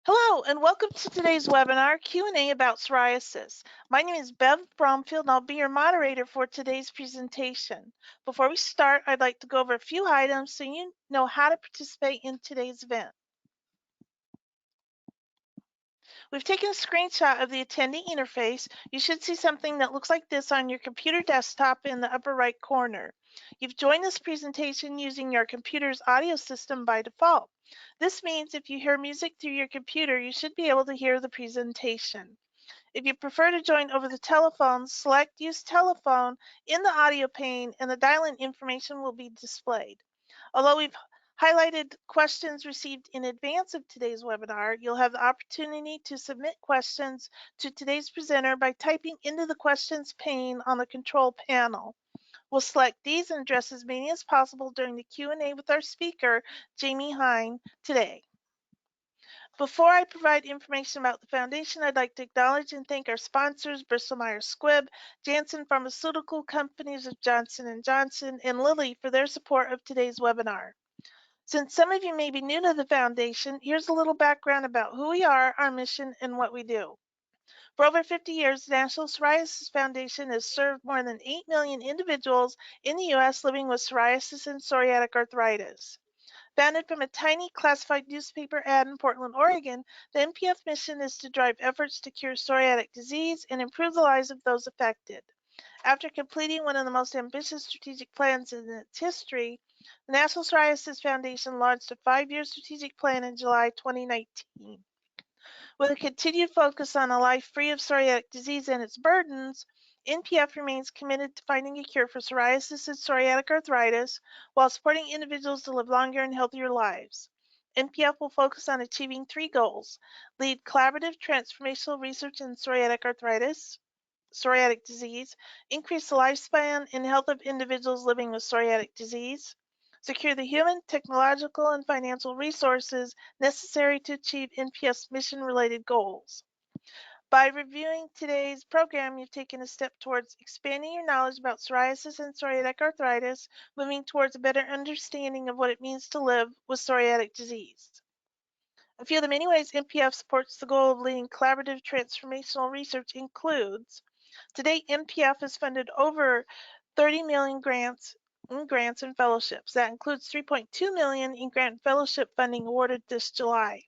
Hello, and welcome to today's webinar, Q&A about psoriasis. My name is Bev Bromfield, and I'll be your moderator for today's presentation. Before we start, I'd like to go over a few items so you know how to participate in today's event. We've taken a screenshot of the attendee interface. You should see something that looks like this on your computer desktop in the upper right corner. You've joined this presentation using your computer's audio system by default. This means if you hear music through your computer, you should be able to hear the presentation. If you prefer to join over the telephone, select Use Telephone in the audio pane and the dial-in information will be displayed. Although we've highlighted questions received in advance of today's webinar, you'll have the opportunity to submit questions to today's presenter by typing into the questions pane on the control panel. We'll select these and address as many as possible during the Q&A with our speaker, Jayme Heim, today. Before I provide information about the foundation, I'd like to acknowledge and thank our sponsors, Bristol Myers Squibb, Janssen Pharmaceutical Companies of Johnson & Johnson, and Lilly for their support of today's webinar. Since some of you may be new to the foundation, here's a little background about who we are, our mission, and what we do. For over 50 years, the National Psoriasis Foundation has served more than 8 million individuals in the U.S. living with psoriasis and psoriatic arthritis. Founded from a tiny classified newspaper ad in Portland, Oregon, the NPF mission is to drive efforts to cure psoriatic disease and improve the lives of those affected. After completing one of the most ambitious strategic plans in its history, the National Psoriasis Foundation launched a 5-year strategic plan in July 2019. With a continued focus on a life free of psoriatic disease and its burdens, NPF remains committed to finding a cure for psoriasis and psoriatic arthritis while supporting individuals to live longer and healthier lives. NPF will focus on achieving 3 goals: lead collaborative transformational research in psoriatic arthritis, psoriatic disease, increase the lifespan and health of individuals living with psoriatic disease, secure the human, technological, and financial resources necessary to achieve NPF's mission-related goals. By reviewing today's program, you've taken a step towards expanding your knowledge about psoriasis and psoriatic arthritis, moving towards a better understanding of what it means to live with psoriatic disease. A few of the many ways NPF supports the goal of leading collaborative transformational research includes: to date, NPF has funded over 30 million grants and fellowships. That includes 3.2 million in grant fellowship funding awarded this July.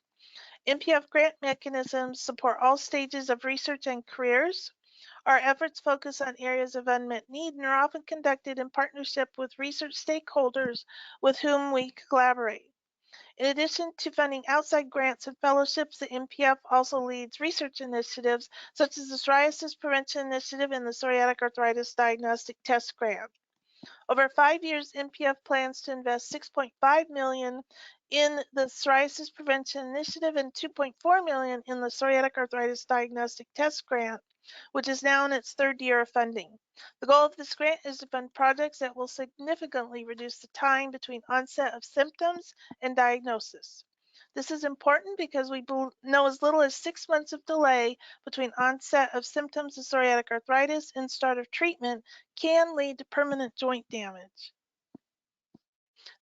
NPF grant mechanisms support all stages of research and careers. Our efforts focus on areas of unmet need and are often conducted in partnership with research stakeholders with whom we collaborate. In addition to funding outside grants and fellowships, the NPF also leads research initiatives such as the Psoriasis Prevention Initiative and the Psoriatic Arthritis Diagnostic Test Grant. Over 5 years, NPF plans to invest $6.5 million in the Psoriasis Prevention Initiative and $2.4 million in the Psoriatic Arthritis Diagnostic Test Grant, which is now in its 3rd year of funding. The goal of this grant is to fund projects that will significantly reduce the time between onset of symptoms and diagnosis. This is important because we know as little as 6 months of delay between onset of symptoms of psoriatic arthritis and start of treatment can lead to permanent joint damage.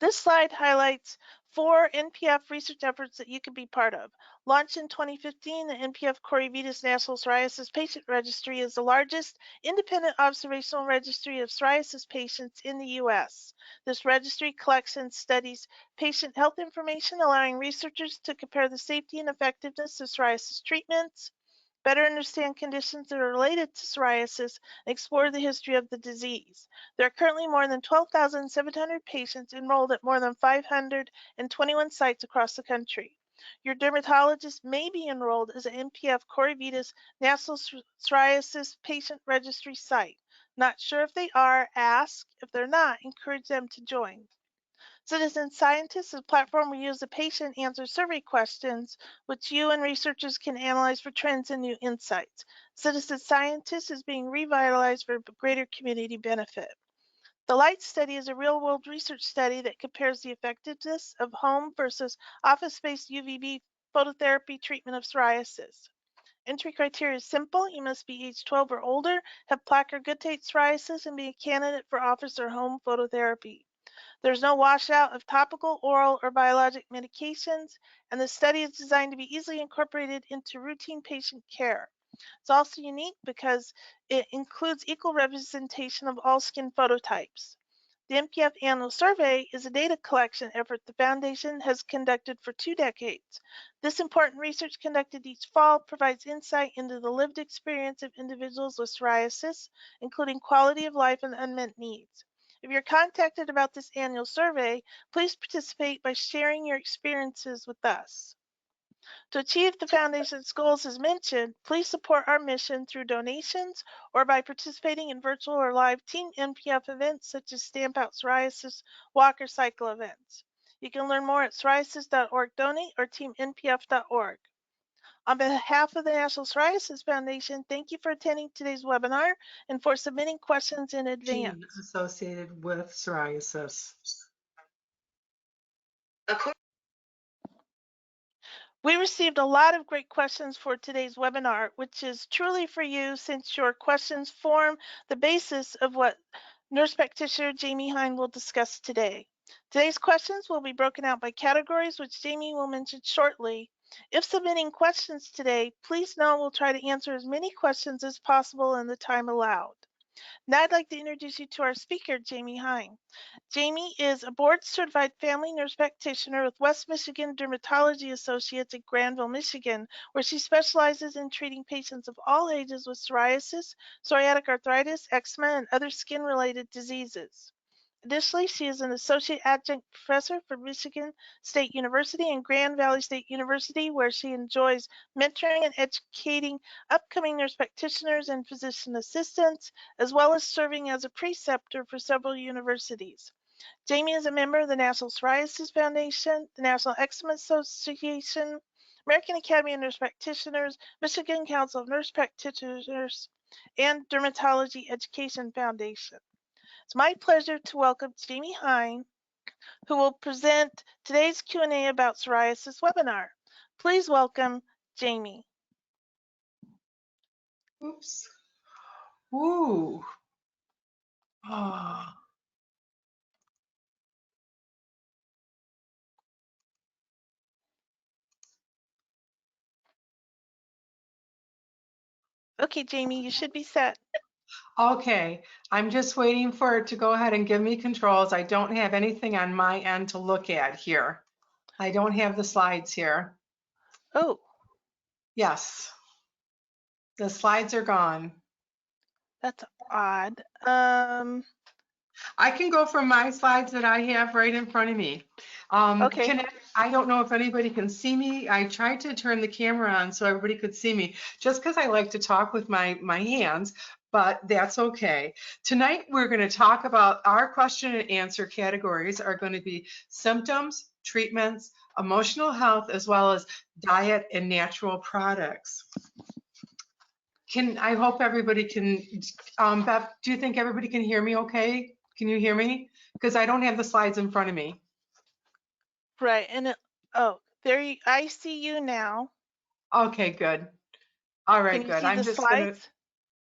This slide highlights 4 NPF research efforts that you can be part of. Launched in 2015, the NPF Chorioiditis National Psoriasis Patient Registry is the largest independent observational registry of psoriasis patients in the U.S. This registry collects and studies patient health information, allowing researchers to compare the safety and effectiveness of psoriasis treatments, better understand conditions that are related to psoriasis, and explore the history of the disease. There are currently more than 12,700 patients enrolled at more than 521 sites across the country. Your dermatologist may be enrolled as an NPF Chorioiditis National Psoriasis Patient Registry site. Not sure if they are? Ask. If they're not, encourage them to join. Citizen Scientist is a platform we use the patient answer survey questions, which you and researchers can analyze for trends and new insights. Citizen Scientist is being revitalized for greater community benefit. The LIGHT study is a real-world research study that compares the effectiveness of home versus office-based UVB phototherapy treatment of psoriasis. Entry criteria is simple. You must be age 12 or older, have plaque or guttate psoriasis, and be a candidate for office or home phototherapy. There's no washout of topical, oral, or biologic medications, and the study is designed to be easily incorporated into routine patient care. It's also unique because it includes equal representation of all skin phototypes. The NPF Annual Survey is a data collection effort the Foundation has conducted for 2 decades. This important research conducted each fall provides insight into the lived experience of individuals with psoriasis, including quality of life and unmet needs. If you're contacted about this annual survey, please participate by sharing your experiences with us. To achieve the Foundation's goals as mentioned, please support our mission through donations or by participating in virtual or live Team NPF events such as Stamp Out Psoriasis, Walk or Cycle events. You can learn more at psoriasis.org donate or teamnpf.org. On behalf of the National Psoriasis Foundation, thank you for attending today's webinar and for submitting questions in advance. Associated with psoriasis. We received a lot of great questions for today's webinar, which is truly for you since your questions form the basis of what nurse practitioner Jayme Heim will discuss today. Today's questions will be broken out by categories, which Jayme will mention shortly. If submitting questions today, please know we'll try to answer as many questions as possible in the time allowed. Now I'd like to introduce you to our speaker, Jayme Heim. Jayme is a board-certified family nurse practitioner with West Michigan Dermatology Associates at Grandville, Michigan, where she specializes in treating patients of all ages with psoriasis, psoriatic arthritis, eczema, and other skin-related diseases. Additionally, she is an associate adjunct professor for Michigan State University and Grand Valley State University, where she enjoys mentoring and educating upcoming nurse practitioners and physician assistants, as well as serving as a preceptor for several universities. Jayme is a member of the National Psoriasis Foundation, the National Eczema Association, American Academy of Nurse Practitioners, Michigan Council of Nurse Practitioners, and Dermatology Education Foundation. It's my pleasure to welcome Jayme Heim, who will present today's Q&A about psoriasis webinar. Please welcome Jayme. Oops. Ooh. Oh. Okay, Jayme, you should be set. Okay, I'm just waiting for it to go ahead and give me controls. I don't have anything on my end to look at here. I don't have the slides here. Oh. Yes, the slides are gone. That's odd. I can go from my slides that I have right in front of me. Okay. I don't know if anybody can see me. I tried to turn the camera on so everybody could see me, just because I like to talk with my hands, but that's okay. Tonight, we're going to talk about our question and answer categories are going to be symptoms, treatments, emotional health, as well as diet and natural products. I hope everybody can, Beth, do you think everybody can hear me okay? Can you hear me? Because I don't have the slides in front of me. Right, and I see you now. Okay, good. All right, Can you good. see the slides?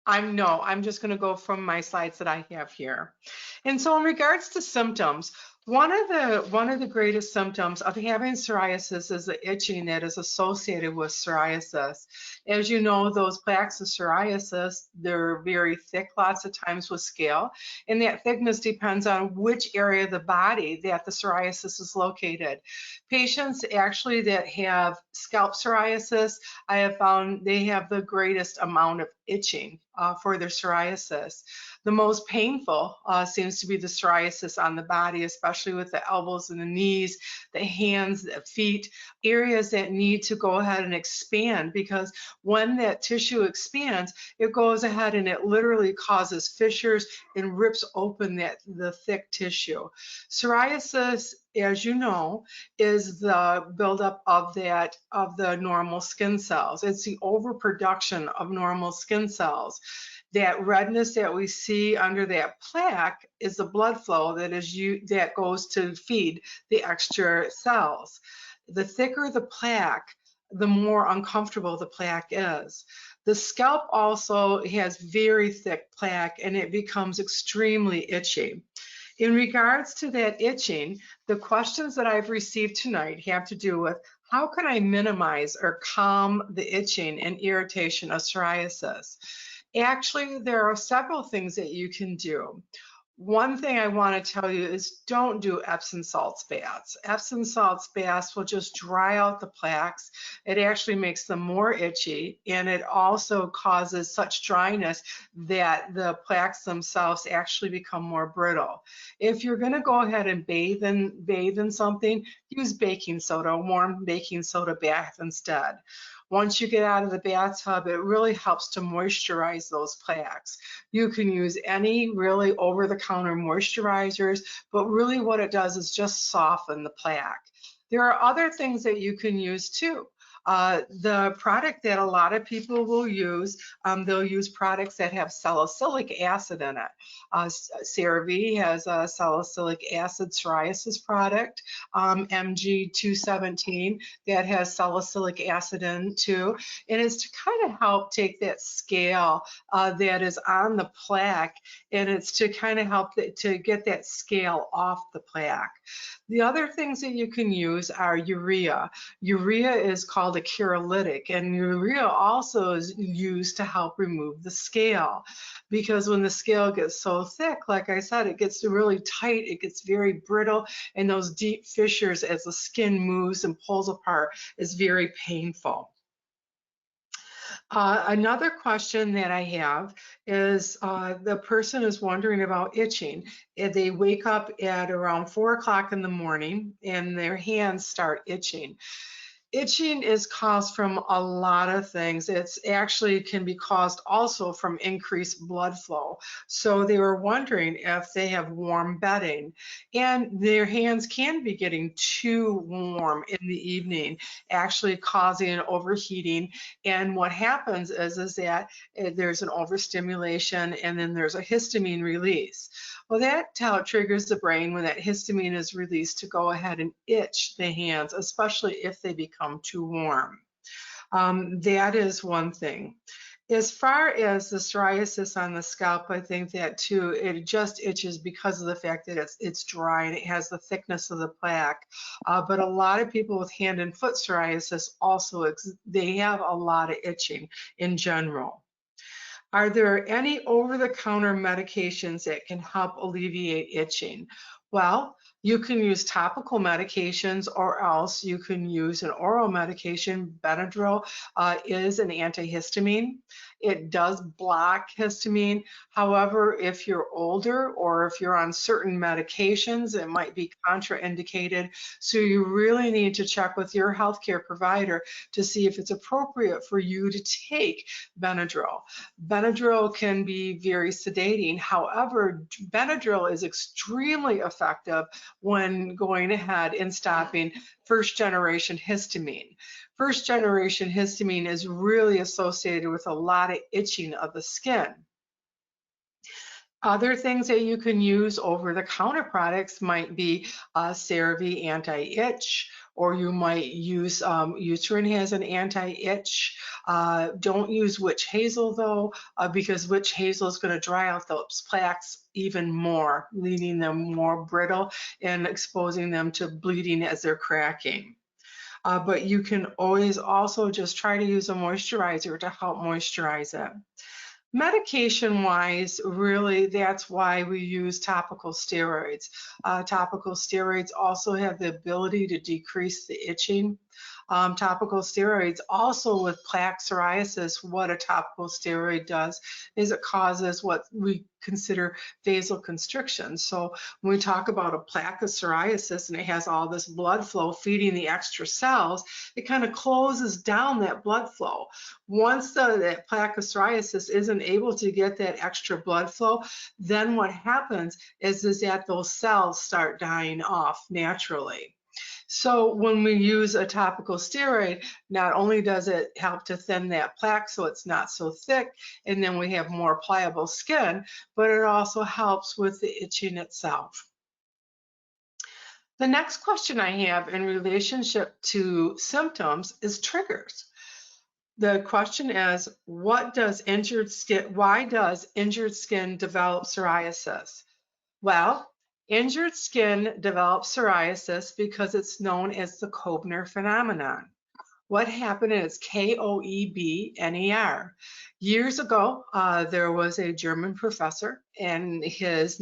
I'm just going to go from my slides that I have here. And so in regards to symptoms, one of the greatest symptoms of having psoriasis is the itching that is associated with psoriasis. As you know, those plaques of psoriasis, they're very thick lots of times with scale, and that thickness depends on which area of the body that the psoriasis is located. Patients actually that have scalp psoriasis, I have found they have the greatest amount of itching for their psoriasis. The most painful seems to be the psoriasis on the body, especially with the elbows and the knees, the hands, the feet, areas that need to go ahead and expand, because when that tissue expands, it goes ahead and it literally causes fissures and rips open the thick tissue. Psoriasis, as you know, is the buildup of the normal skin cells. It's the overproduction of normal skin cells. That redness that we see under that plaque is the blood flow that goes to feed the extra cells. The thicker the plaque, the more uncomfortable the plaque is. The scalp also has very thick plaque and it becomes extremely itchy. In regards to that itching, the questions that I've received tonight have to do with how can I minimize or calm the itching and irritation of psoriasis? Actually, there are several things that you can do. One thing I want to tell you is don't do Epsom salts baths. Epsom salts baths will just dry out the plaques. It actually makes them more itchy, and it also causes such dryness that the plaques themselves actually become more brittle. If you're going to go ahead and bathe in something, use baking soda, warm baking soda bath instead. Once you get out of the bathtub, it really helps to moisturize those plaques. You can use any really over-the-counter moisturizers, but really what it does is just soften the plaque. There are other things that you can use too. The product that a lot of people will use, they'll use products that have salicylic acid in it. CeraVe has a salicylic acid psoriasis product, MG217, that has salicylic acid in too. And it's to kind of help take that scale that is on the plaque, and it's to kind of help to get that scale off the plaque. The other things that you can use are urea. Urea is called a cherolytic, and urea also is used to help remove the scale, because when the scale gets so thick, like I said, it gets really tight, it gets very brittle, and those deep fissures as the skin moves and pulls apart is very painful. Another question that I have is the person is wondering about itching. They wake up at around 4 o'clock in the morning and their hands start itching. Itching is caused from a lot of things. It's actually can be caused also from increased blood flow. So they were wondering if they have warm bedding, and their hands can be getting too warm in the evening, actually causing overheating. And what happens is that there's an overstimulation, and then there's a histamine release. Well, that triggers the brain when that histamine is released to go ahead and itch the hands, especially if they become too warm. That is one thing. As far as the psoriasis on the scalp, I think that too, it just itches because of the fact that it's dry and it has the thickness of the plaque. But a lot of people with hand and foot psoriasis also, they have a lot of itching in general. Are there any over-the-counter medications that can help alleviate itching? Well, you can use topical medications, or else you can use an oral medication. Benadryl is an antihistamine. It does block histamine. However, if you're older or if you're on certain medications, it might be contraindicated. So you really need to check with your healthcare provider to see if it's appropriate for you to take Benadryl. Benadryl can be very sedating. However, Benadryl is extremely effective when going ahead and stopping first generation histamine. First generation histamine is really associated with a lot of itching of the skin. Other things that you can use over-the-counter products might be CeraVe anti-itch, or you might use Eucerin has an anti-itch. Don't use witch hazel though, because witch hazel is going to dry out those plaques even more, leaving them more brittle and exposing them to bleeding as they're cracking. But you can always also just try to use a moisturizer to help moisturize it. Medication-wise, really, that's why we use topical steroids. Topical steroids also have the ability to decrease the itching. Topical steroids also with plaque psoriasis, what a topical steroid does is it causes what we consider vasoconstriction. So when we talk about a plaque of psoriasis and it has all this blood flow feeding the extra cells, it kind of closes down that blood flow. Once that plaque of psoriasis isn't able to get that extra blood flow, then what happens is that those cells start dying off naturally. So when we use a topical steroid, not only does it help to thin that plaque so it's not so thick, and then we have more pliable skin, but it also helps with the itching itself. The next question I have in relationship to symptoms is triggers. The question is, why does injured skin develop psoriasis? Well, Injured skin develops psoriasis because it's known as the Koebner phenomenon. What happened is Koebner. Years ago, there was a German professor, and his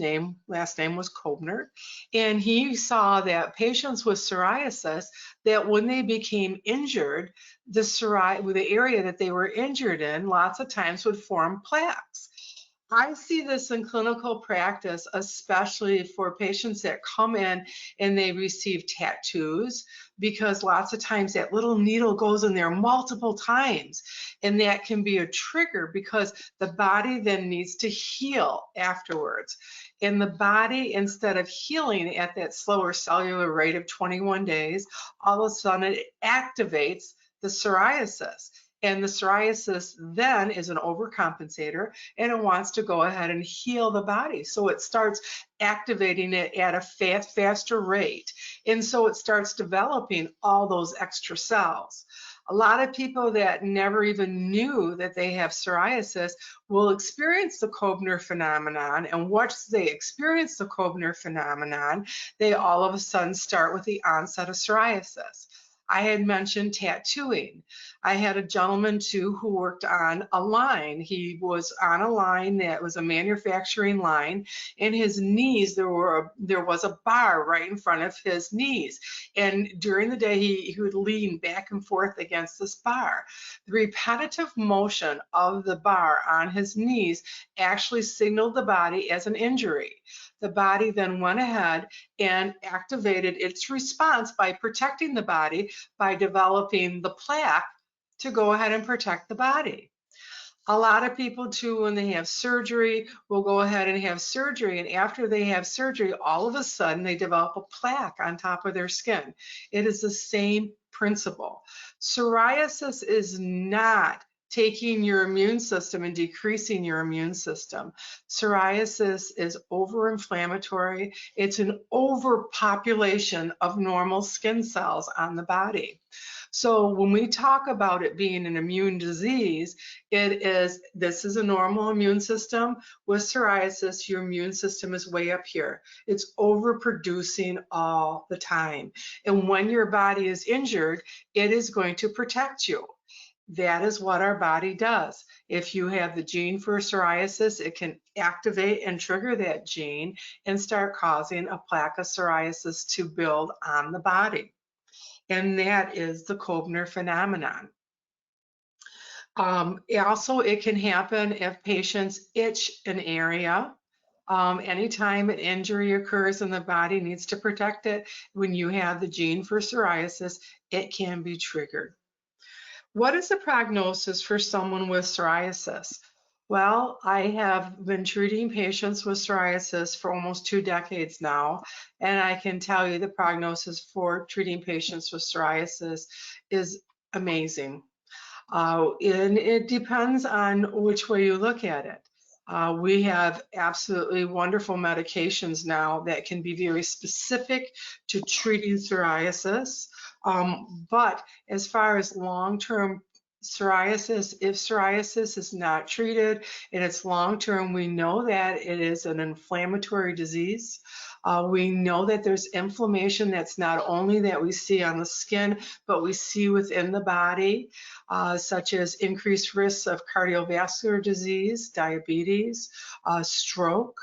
last name was Koebner, and he saw that patients with psoriasis, that when they became injured, the area that they were injured in, lots of times would form plaques. I see this in clinical practice, especially for patients that come in and they receive tattoos, because lots of times that little needle goes in there multiple times, and that can be a trigger because the body then needs to heal afterwards. And the body, instead of healing at that slower cellular rate of 21 days, all of a sudden it activates the psoriasis. And the psoriasis then is an overcompensator, and it wants to go ahead and heal the body. So it starts activating it at a faster rate. And so it starts developing all those extra cells. A lot of people that never even knew that they have psoriasis will experience the Koebner phenomenon. And once they experience the Koebner phenomenon, they all of a sudden start with the onset of psoriasis. I had mentioned tattooing. I had a gentleman too who worked on a line. He was on a line that was a manufacturing line. In his knees, there was a bar right in front of his knees. And during the day, he would lean back and forth against this bar. The repetitive motion of the bar on his knees actually signaled the body as an injury. The body then went ahead and activated its response by protecting the body by developing the plaque to go ahead and protect the body. A lot of people too, when they have surgery, will go ahead and have surgery, and after they have surgery, all of a sudden they develop a plaque on top of their skin. It is the same principle. Psoriasis is not taking your immune system and decreasing your immune system. Psoriasis is over-inflammatory. It's an overpopulation of normal skin cells on the body. So when we talk about it being an immune disease, this is a normal immune system. With psoriasis, your immune system is way up here. It's overproducing all the time. And when your body is injured, it is going to protect you. That is what our body does. If you have the gene for psoriasis, it can activate and trigger that gene and start causing a plaque of psoriasis to build on the body. And that is the Koebner phenomenon. It can happen if patients itch an area. Anytime an injury occurs and the body needs to protect it, when you have the gene for psoriasis, it can be triggered. What is the prognosis for someone with psoriasis? Well, I have been treating patients with psoriasis for almost 2 decades now, and I can tell you the prognosis for treating patients with psoriasis is amazing. And it depends on which way you look at it. We have absolutely wonderful medications now that can be very specific to treating psoriasis. But as far as long-term psoriasis, if psoriasis is not treated and it's long-term, we know that it is an inflammatory disease. We know that there's inflammation that's not only that we see on the skin, but we see within the body, such as increased risks of cardiovascular disease, diabetes, stroke.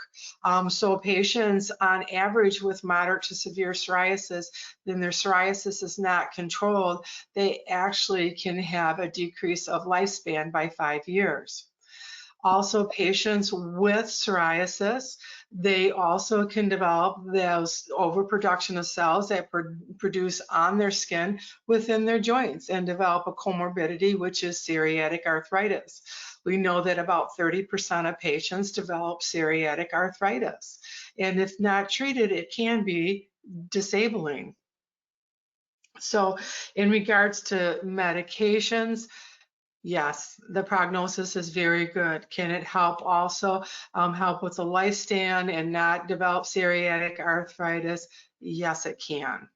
So patients on average with moderate to severe psoriasis, then their psoriasis is not controlled, they actually can have a decrease of lifespan by 5 years. Also, patients with psoriasis, they also can develop those overproduction of cells that produce on their skin within their joints and develop a comorbidity, which is psoriatic arthritis. We know that about 30% of patients develop psoriatic arthritis. And if not treated, it can be disabling. So in regards to medications, yes, the prognosis is very good. Can it help also help with the lifespan and not develop psoriatic arthritis? Yes, it can.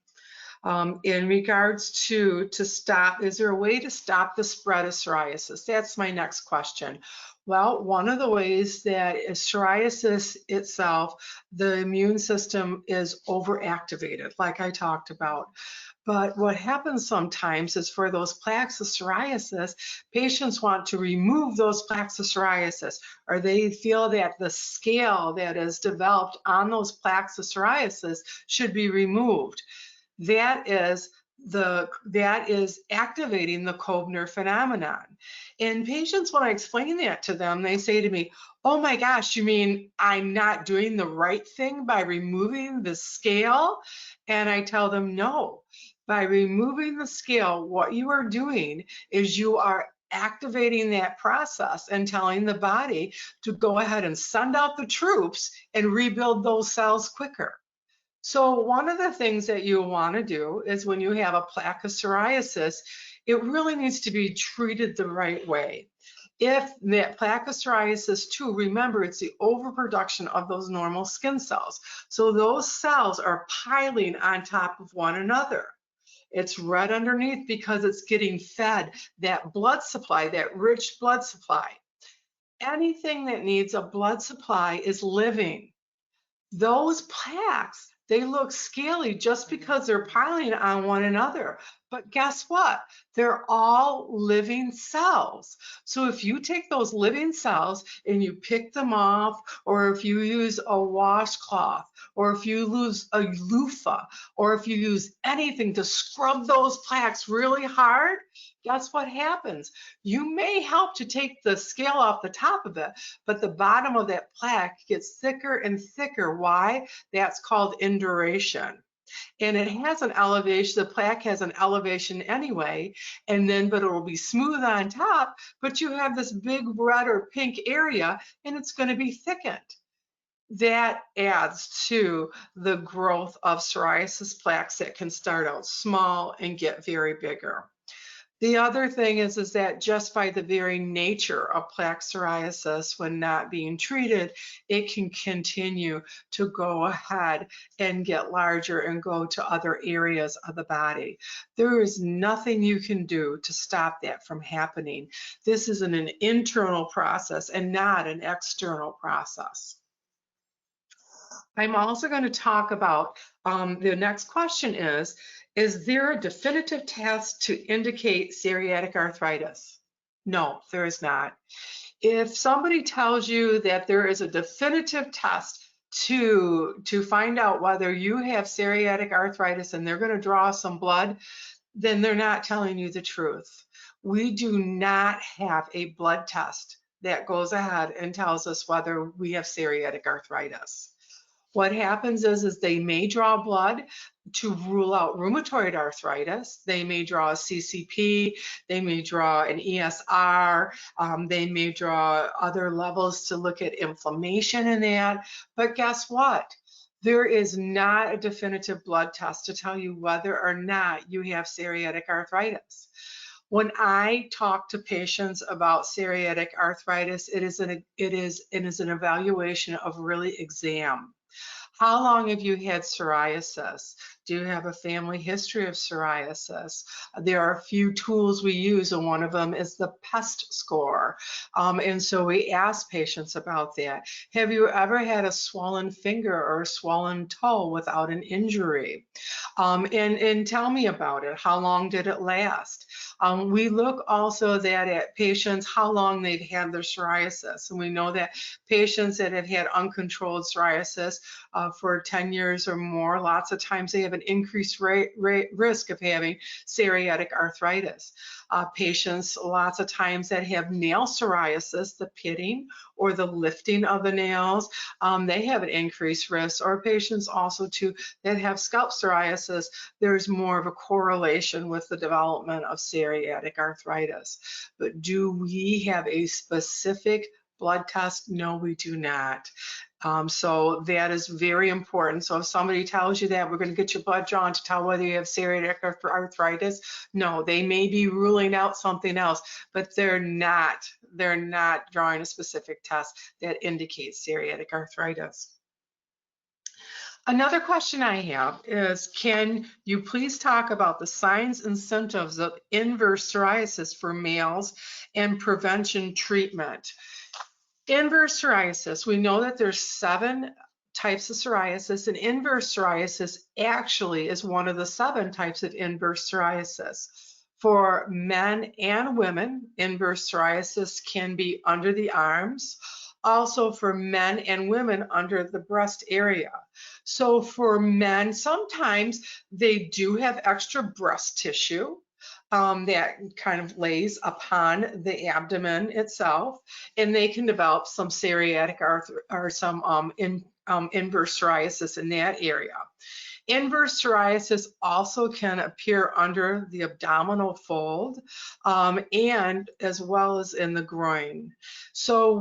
In regards to stop, is there a way to stop the spread of psoriasis? That's my next question. Well, one of the ways that is psoriasis itself, the immune system is overactivated, like I talked about. But what happens sometimes is for those plaques of psoriasis, patients want to remove those plaques of psoriasis, or they feel that the scale that is developed on those plaques of psoriasis should be removed. That is that is activating the Koebner phenomenon. And patients, when I explain that to them, they say to me, "Oh my gosh, you mean I'm not doing the right thing by removing the scale?" And I tell them, no. By removing the scale, what you are doing is you are activating that process and telling the body to go ahead and send out the troops and rebuild those cells quicker. So one of the things that you want to do is when you have a plaque of psoriasis, it really needs to be treated the right way. If that plaque of psoriasis too, remember it's the overproduction of those normal skin cells. So those cells are piling on top of one another. It's red underneath because it's getting fed that blood supply, that rich blood supply. Anything that needs a blood supply is living. Those plaques, they look scaly just because they're piling on one another. But guess what? They're all living cells. So if you take those living cells and you pick them off, or if you use a washcloth, or if you use a loofah, or if you use anything to scrub those plaques really hard, guess what happens? You may help to take the scale off the top of it, but the bottom of that plaque gets thicker and thicker. Why? That's called induration. And it has an elevation, the plaque has an elevation anyway, but it will be smooth on top, but you have this big red or pink area and it's going to be thickened. That adds to the growth of psoriasis plaques that can start out small and get very bigger. The other thing is that just by the very nature of plaque psoriasis, when not being treated, it can continue to go ahead and get larger and go to other areas of the body. There is nothing you can do to stop that from happening. This is an internal process and not an external process. I'm also going to talk about the next question is there a definitive test to indicate psoriatic arthritis? No, there is not. If somebody tells you that there is a definitive test to find out whether you have psoriatic arthritis and they're going to draw some blood, then they're not telling you the truth. We do not have a blood test that goes ahead and tells us whether we have psoriatic arthritis. What happens is they may draw blood to rule out rheumatoid arthritis. They may draw a CCP, they may draw an ESR, they may draw other levels to look at inflammation in that. But guess what? There is not a definitive blood test to tell you whether or not you have psoriatic arthritis. When I talk to patients about psoriatic arthritis, it is an evaluation of really exam. How long have you had psoriasis? Do you have a family history of psoriasis? There are a few tools we use, and one of them is the PEST score. And so we ask patients about that. Have you ever had a swollen finger or a swollen toe without an injury? And tell me about it. How long did it last? We look also that at patients, how long they've had their psoriasis. And we know that patients that have had uncontrolled psoriasis for 10 years or more, lots of times they have an increased risk of having psoriatic arthritis. Patients, lots of times that have nail psoriasis, the pitting or the lifting of the nails, they have an increased risk. Or patients also too that have scalp psoriasis, there's more of a correlation with the development of psoriatic arthritis. But do we have a specific blood test? No, we do not. So that is very important. So if somebody tells you that we're going to get your blood drawn to tell whether you have psoriatic arthritis, no, they may be ruling out something else, but they're not drawing a specific test that indicates psoriatic arthritis. Another question I have is, can you please talk about the signs and symptoms of inverse psoriasis for males and prevention treatment? Inverse psoriasis. We know that there's 7 types of psoriasis, and inverse psoriasis actually is one of the 7 types of inverse psoriasis. For men and women, inverse psoriasis can be under the arms, also for men and women under the breast area. So for men, sometimes they do have extra breast tissue that kind of lays upon the abdomen itself, and they can develop some psoriatic arthritis or some inverse psoriasis in that area. Inverse psoriasis also can appear under the abdominal fold and as well as in the groin. So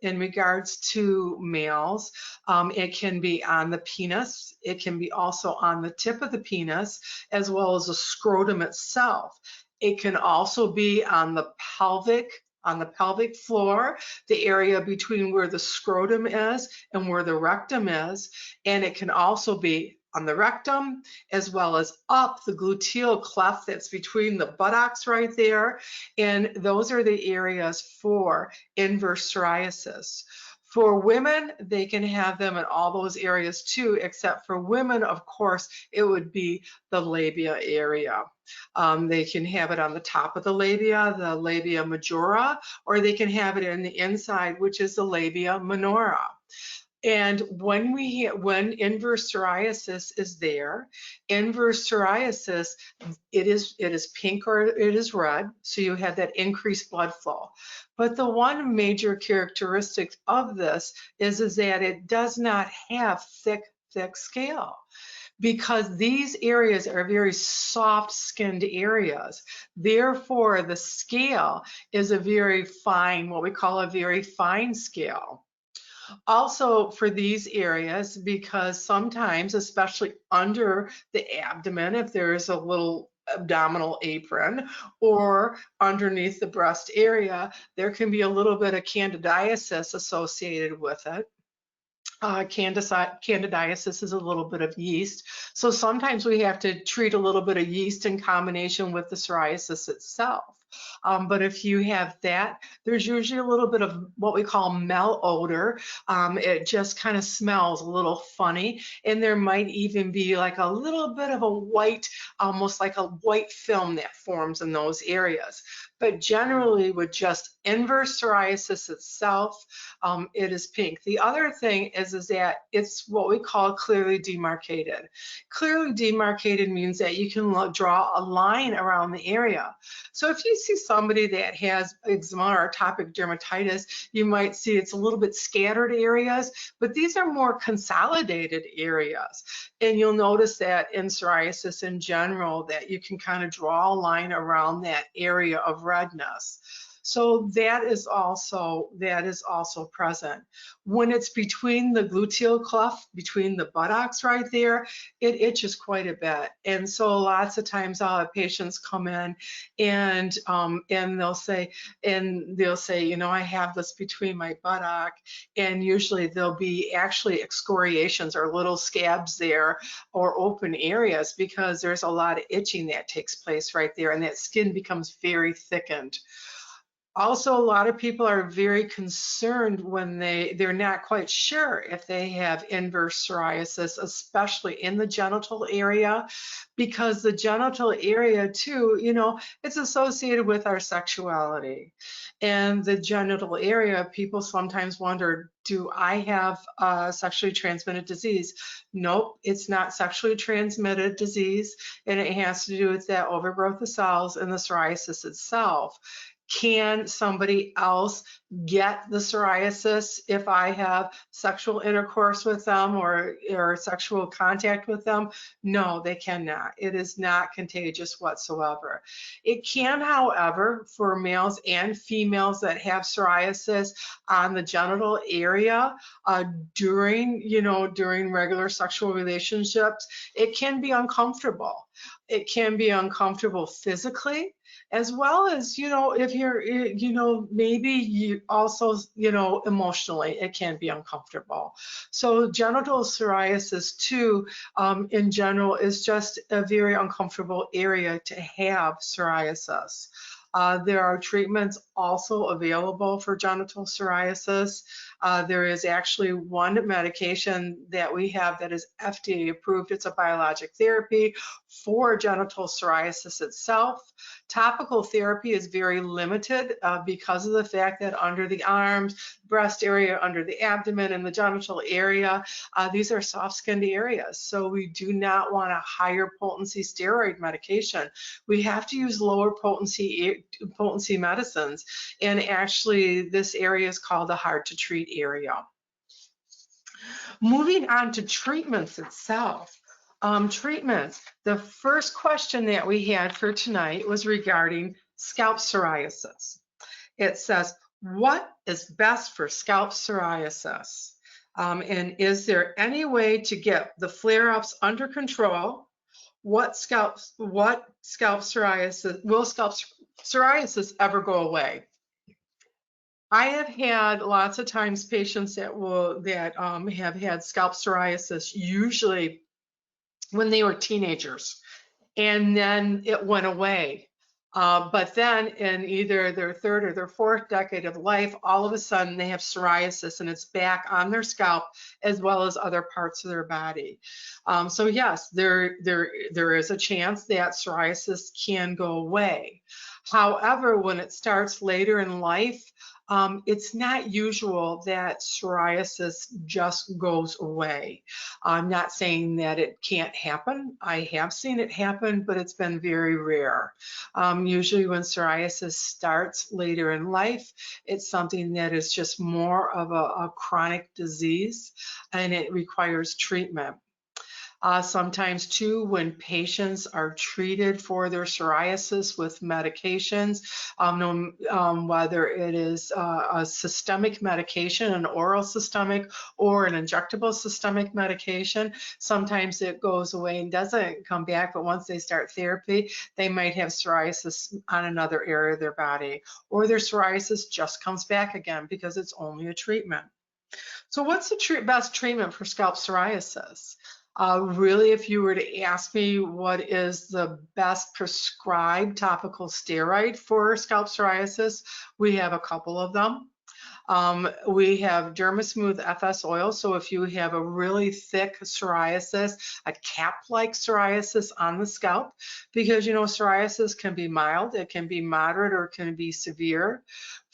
in regards to males, it can be on the penis. It can be also on the tip of the penis as well as the scrotum itself. It can also be on the pelvic floor, the area between where the scrotum is and where the rectum is. And it can also be on the rectum, as well as up the gluteal cleft that's between the buttocks right there. And those are the areas for inverse psoriasis. For women, they can have them in all those areas too, except for women, of course, it would be the labia area. They can have it on the top of the labia majora, or they can have it in the inside, which is the labia minora. And when inverse psoriasis is there, inverse psoriasis, it is pink or it is red, so you have that increased blood flow. But the one major characteristic of this is that it does not have thick scale, because these areas are very soft skinned areas. Therefore, the scale is a very fine, what we call a very fine scale. Also for these areas, because sometimes, especially under the abdomen, if there is a little abdominal apron or underneath the breast area, there can be a little bit of candidiasis associated with it. Candidiasis is a little bit of yeast. So sometimes we have to treat a little bit of yeast in combination with the psoriasis itself. But if you have that, there's usually a little bit of what we call malodor. It just kind of smells a little funny. And there might even be like a little bit of a white, almost like a white film that forms in those areas. But generally with just inverse psoriasis itself, it is pink. The other thing is that it's what we call clearly demarcated. Clearly demarcated means that you can draw a line around the area. So if you see somebody that has eczema or atopic dermatitis, you might see it's a little bit scattered areas, but these are more consolidated areas. And you'll notice that in psoriasis in general, that you can kind of draw a line around that area of redness. So that is also present. When it's between the gluteal cleft, between the buttocks right there, it itches quite a bit. And so lots of times I'll have patients come in and they'll say, you know, I have this between my buttock, and usually there'll be actually excoriations or little scabs there or open areas because there's a lot of itching that takes place right there, and that skin becomes very thickened. Also, a lot of people are very concerned when they're not quite sure if they have inverse psoriasis, especially in the genital area, because the genital area too, you know, it's associated with our sexuality. And the genital area, people sometimes wonder, do I have a sexually transmitted disease? Nope, it's not sexually transmitted disease, and it has to do with that overgrowth of cells and the psoriasis itself. Can somebody else get the psoriasis if I have sexual intercourse with them or sexual contact with them? No, they cannot. It is not contagious whatsoever. It can, however, for males and females that have psoriasis on the genital area during regular sexual relationships, it can be uncomfortable. It can be uncomfortable physically, as well as, you know, if you're, you know, maybe you also, you know, emotionally, it can be uncomfortable. So genital psoriasis too, in general, is just a very uncomfortable area to have psoriasis. There are treatments also available for genital psoriasis. There is actually one medication that we have that is FDA approved. It's a biologic therapy for genital psoriasis itself. Topical therapy is very limited because of the fact that under the arms, breast area, under the abdomen, and the genital area, these are soft-skinned areas. So we do not want a higher potency steroid medication. We have to use lower potency medicines. And actually, this area is called a hard to treat area. Moving on to treatments itself. Treatments. The first question that we had for tonight was regarding scalp psoriasis. It says, what is best for scalp psoriasis? And is there any way to get the flare-ups under control? Will scalp psoriasis ever go away? I have had lots of times patients that have had scalp psoriasis, usually when they were teenagers, and then it went away. But then in either their third or their fourth decade of life, all of a sudden they have psoriasis and it's back on their scalp as well as other parts of their body. So yes, there is a chance that psoriasis can go away. However, when it starts later in life, it's not usual that psoriasis just goes away. I'm not saying that it can't happen. I have seen it happen, but it's been very rare. Usually when psoriasis starts later in life, it's something that is just more of a chronic disease and it requires treatment. Sometimes too, when patients are treated for their psoriasis with medications, whether it is a systemic medication, an oral systemic, or an injectable systemic medication, sometimes it goes away and doesn't come back, but once they start therapy, they might have psoriasis on another area of their body, or their psoriasis just comes back again because it's only a treatment. So what's the best treatment for scalp psoriasis? Really, if you were to ask me what is the best prescribed topical steroid for scalp psoriasis, we have a couple of them. We have Dermasmooth FS oil. So if you have a really thick psoriasis, a cap-like psoriasis on the scalp, because psoriasis can be mild, it can be moderate, or it can be severe.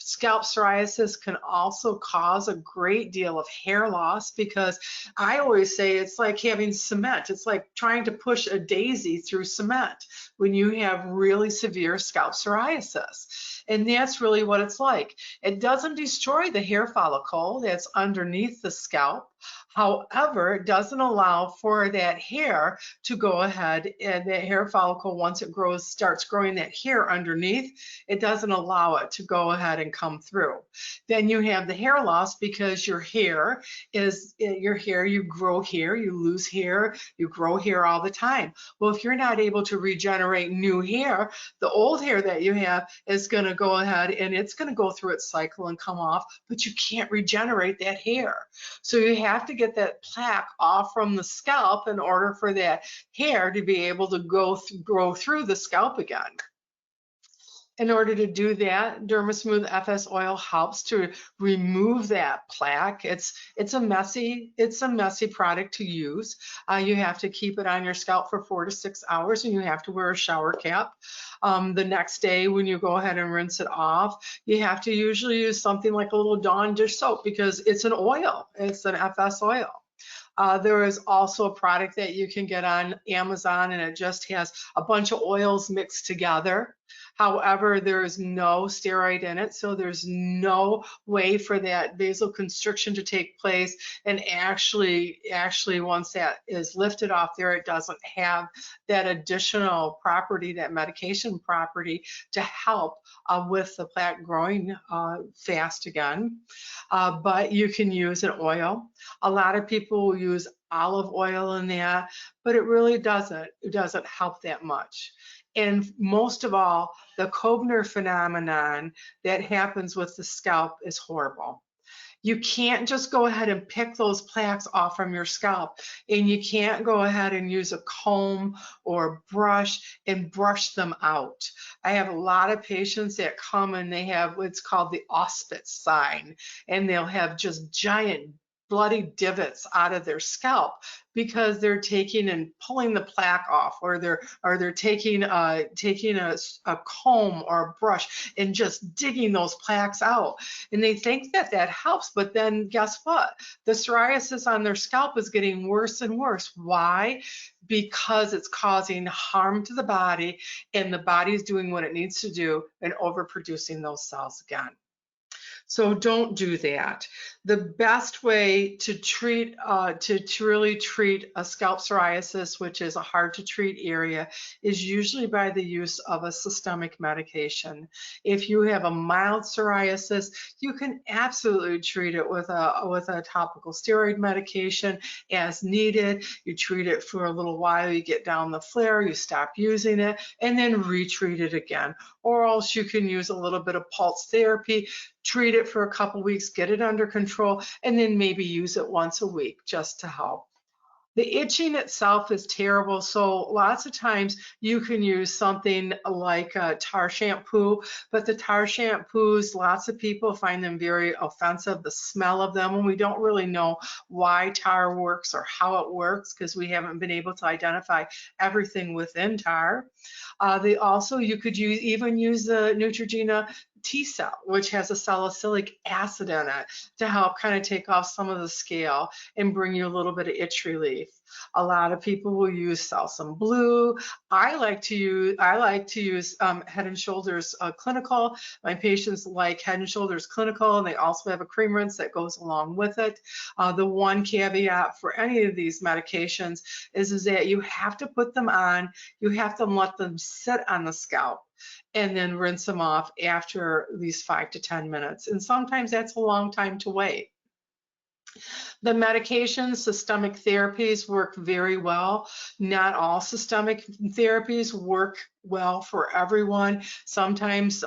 Scalp psoriasis can also cause a great deal of hair loss because I always say it's like having cement. It's like trying to push a daisy through cement when you have really severe scalp psoriasis. And that's really what it's like. It doesn't destroy the hair follicle that's underneath the scalp. However, it doesn't allow for that hair to go ahead, and that hair follicle, once it starts growing that hair underneath, it doesn't allow it to go ahead and come through. Then you have the hair loss because you grow hair, you lose hair, you grow hair all the time. Well, if you're not able to regenerate new hair, the old hair that you have is going to go ahead and it's going to go through its cycle and come off, but you can't regenerate that hair. So you have to get that plaque off from the scalp in order for that hair to be able to grow through the scalp again. In order to do that, Dermasmooth FS oil helps to remove that plaque. It's a messy product to use. You have to keep it on your scalp for 4 to 6 hours, and you have to wear a shower cap. The next day, when you go ahead and rinse it off, you have to usually use something like a little Dawn dish soap because it's an oil. It's an FS oil. There is also a product that you can get on Amazon, and it just has a bunch of oils mixed together. However, there is no steroid in it, so there's no way for that vasoconstriction to take place. And actually, once that is lifted off there, it doesn't have that additional property, that medication property, to help with the plaque growing fast again. But you can use an oil. A lot of people will use olive oil in that, but it really doesn't help that much. And most of all, the Koebner phenomenon that happens with the scalp is horrible. You can't just go ahead and pick those plaques off from your scalp, and you can't go ahead and use a comb or a brush and brush them out. I have a lot of patients that come and they have what's called the Auspitz sign, and they'll have just giant bloody divots out of their scalp because they're taking and pulling the plaque off, or they're taking a comb or a brush and just digging those plaques out, and they think that that helps, but then guess what? The psoriasis on their scalp is getting worse and worse. Why? Because it's causing harm to the body, and the body is doing what it needs to do and overproducing those cells again. So don't do that. The best way to treat, to really treat a scalp psoriasis, which is a hard to treat area, is usually by the use of a systemic medication. If you have a mild psoriasis, you can absolutely treat it with a topical steroid medication as needed. You treat it for a little while, you get down the flare, you stop using it, and then retreat it again. Or else you can use a little bit of pulse therapy, treat it for a couple weeks, get it under control, and then maybe use it once a week just to help. The itching itself is terrible, so lots of times you can use something like a tar shampoo, but the tar shampoos, lots of people find them very offensive, the smell of them, and we don't really know why tar works or how it works because we haven't been able to identify everything within tar. You could even use the Neutrogena T-cell, which has a salicylic acid in it to help kind of take off some of the scale and bring you a little bit of itch relief. A lot of people will use Salsam Blue. I like to use Head and Shoulders Clinical. My patients like Head and Shoulders Clinical, and they also have a cream rinse that goes along with it. The one caveat for any of these medications is that you have to put them on. You have to let them sit on the scalp and then rinse them off after at least 5 to 10 minutes. And sometimes that's a long time to wait. The medications, systemic therapies work very well. Not all systemic therapies work well for everyone. Sometimes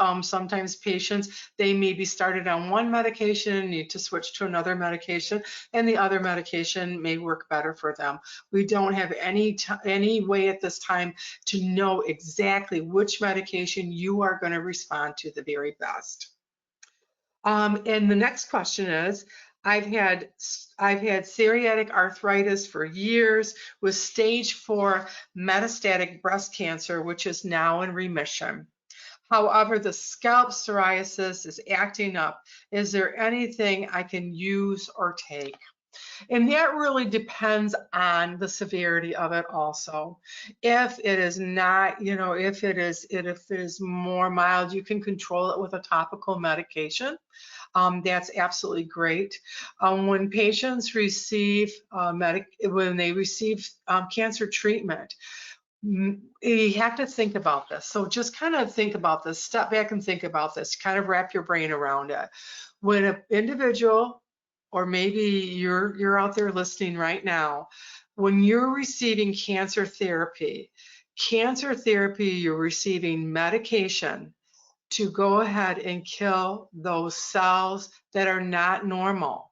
patients, they may be started on one medication and need to switch to another medication, and the other medication may work better for them. We don't have any way at this time to know exactly which medication you are going to respond to the very best. And the next question is, I've had psoriatic arthritis for years with stage 4 metastatic breast cancer, which is now in remission. However, the scalp psoriasis is acting up. Is there anything I can use or take? And that really depends on the severity of it also. If it is not, if it is more mild, you can control it with a topical medication. That's absolutely great. When patients receive cancer treatment, you have to think about this. So just kind of think about this, step back and think about this, kind of wrap your brain around it. When an individual, or maybe you're out there listening right now, when you're receiving cancer therapy, you're receiving medication to go ahead and kill those cells that are not normal.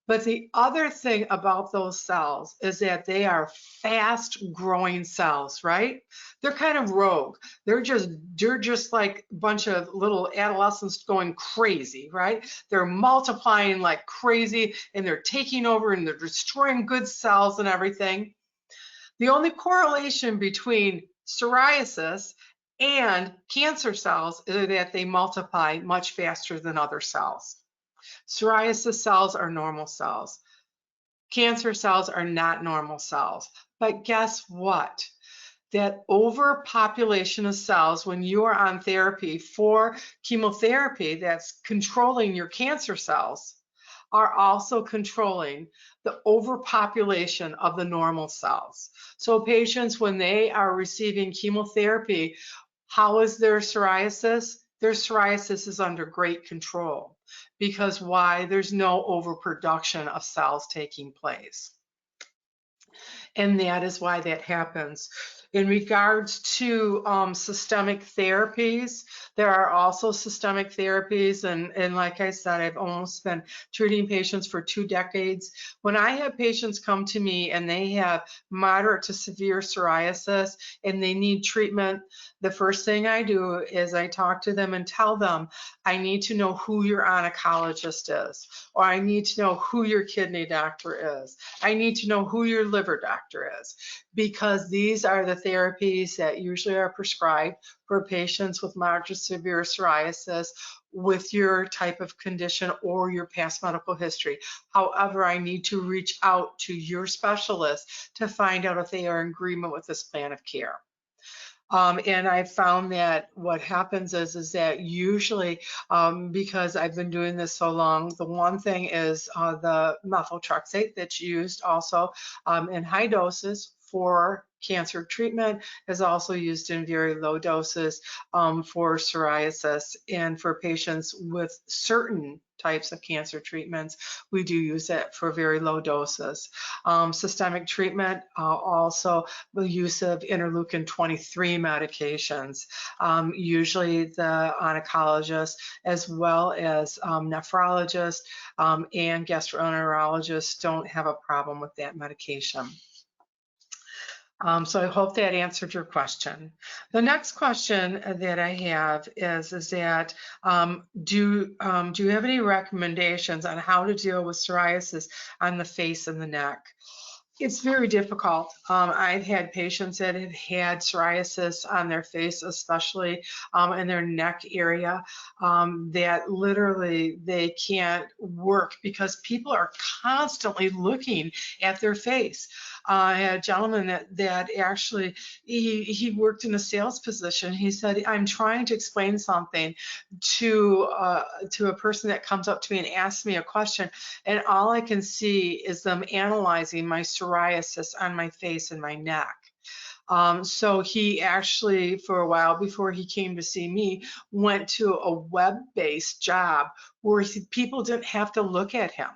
But the other thing about those cells is that they are fast growing cells, right? They're kind of rogue. They're just like a bunch of little adolescents going crazy, right? They're multiplying like crazy, and they're taking over and they're destroying good cells and everything. The only correlation between psoriasis and cancer cells is that they multiply much faster than other cells. Psoriasis cells are normal cells. Cancer cells are not normal cells. But guess what? That overpopulation of cells, when you are on therapy for chemotherapy that's controlling your cancer cells, are also controlling the overpopulation of the normal cells. So patients, when they are receiving chemotherapy, how is their psoriasis? Their psoriasis is under great control. Because why? There's no overproduction of cells taking place. And that is why that happens. In regards to systemic therapies, there are also systemic therapies, and like I said, I've almost been treating patients for 2 decades. When I have patients come to me and they have moderate to severe psoriasis and they need treatment, the first thing I do is I talk to them and tell them, I need to know who your oncologist is, or I need to know who your kidney doctor is. I need to know who your liver doctor is, because these are the therapies that usually are prescribed for patients with moderate to severe psoriasis with your type of condition or your past medical history. However, I need to reach out to your specialist to find out if they are in agreement with this plan of care. And I found that what happens is that usually, because I've been doing this so long, the one thing is the methotrexate that's used also in high doses for cancer treatment is also used in very low doses for psoriasis, and for patients with certain types of cancer treatments, we do use it for very low doses. Systemic treatment, also the use of interleukin 23 medications. Usually the oncologist, as well as nephrologists and gastroenterologists, don't have a problem with that medication. So I hope that answered your question. The next question that I have is that do you have any recommendations on how to deal with psoriasis on the face and the neck? It's very difficult. I've had patients that have had psoriasis on their face, especially in their neck area, that literally they can't work because people are constantly looking at their face. I had a gentleman that actually, he worked in a sales position. He said, I'm trying to explain something to a person that comes up to me and asks me a question, and all I can see is them analyzing my psoriasis on my face and my neck. So he actually, for a while before he came to see me, went to a web-based job where people didn't have to look at him.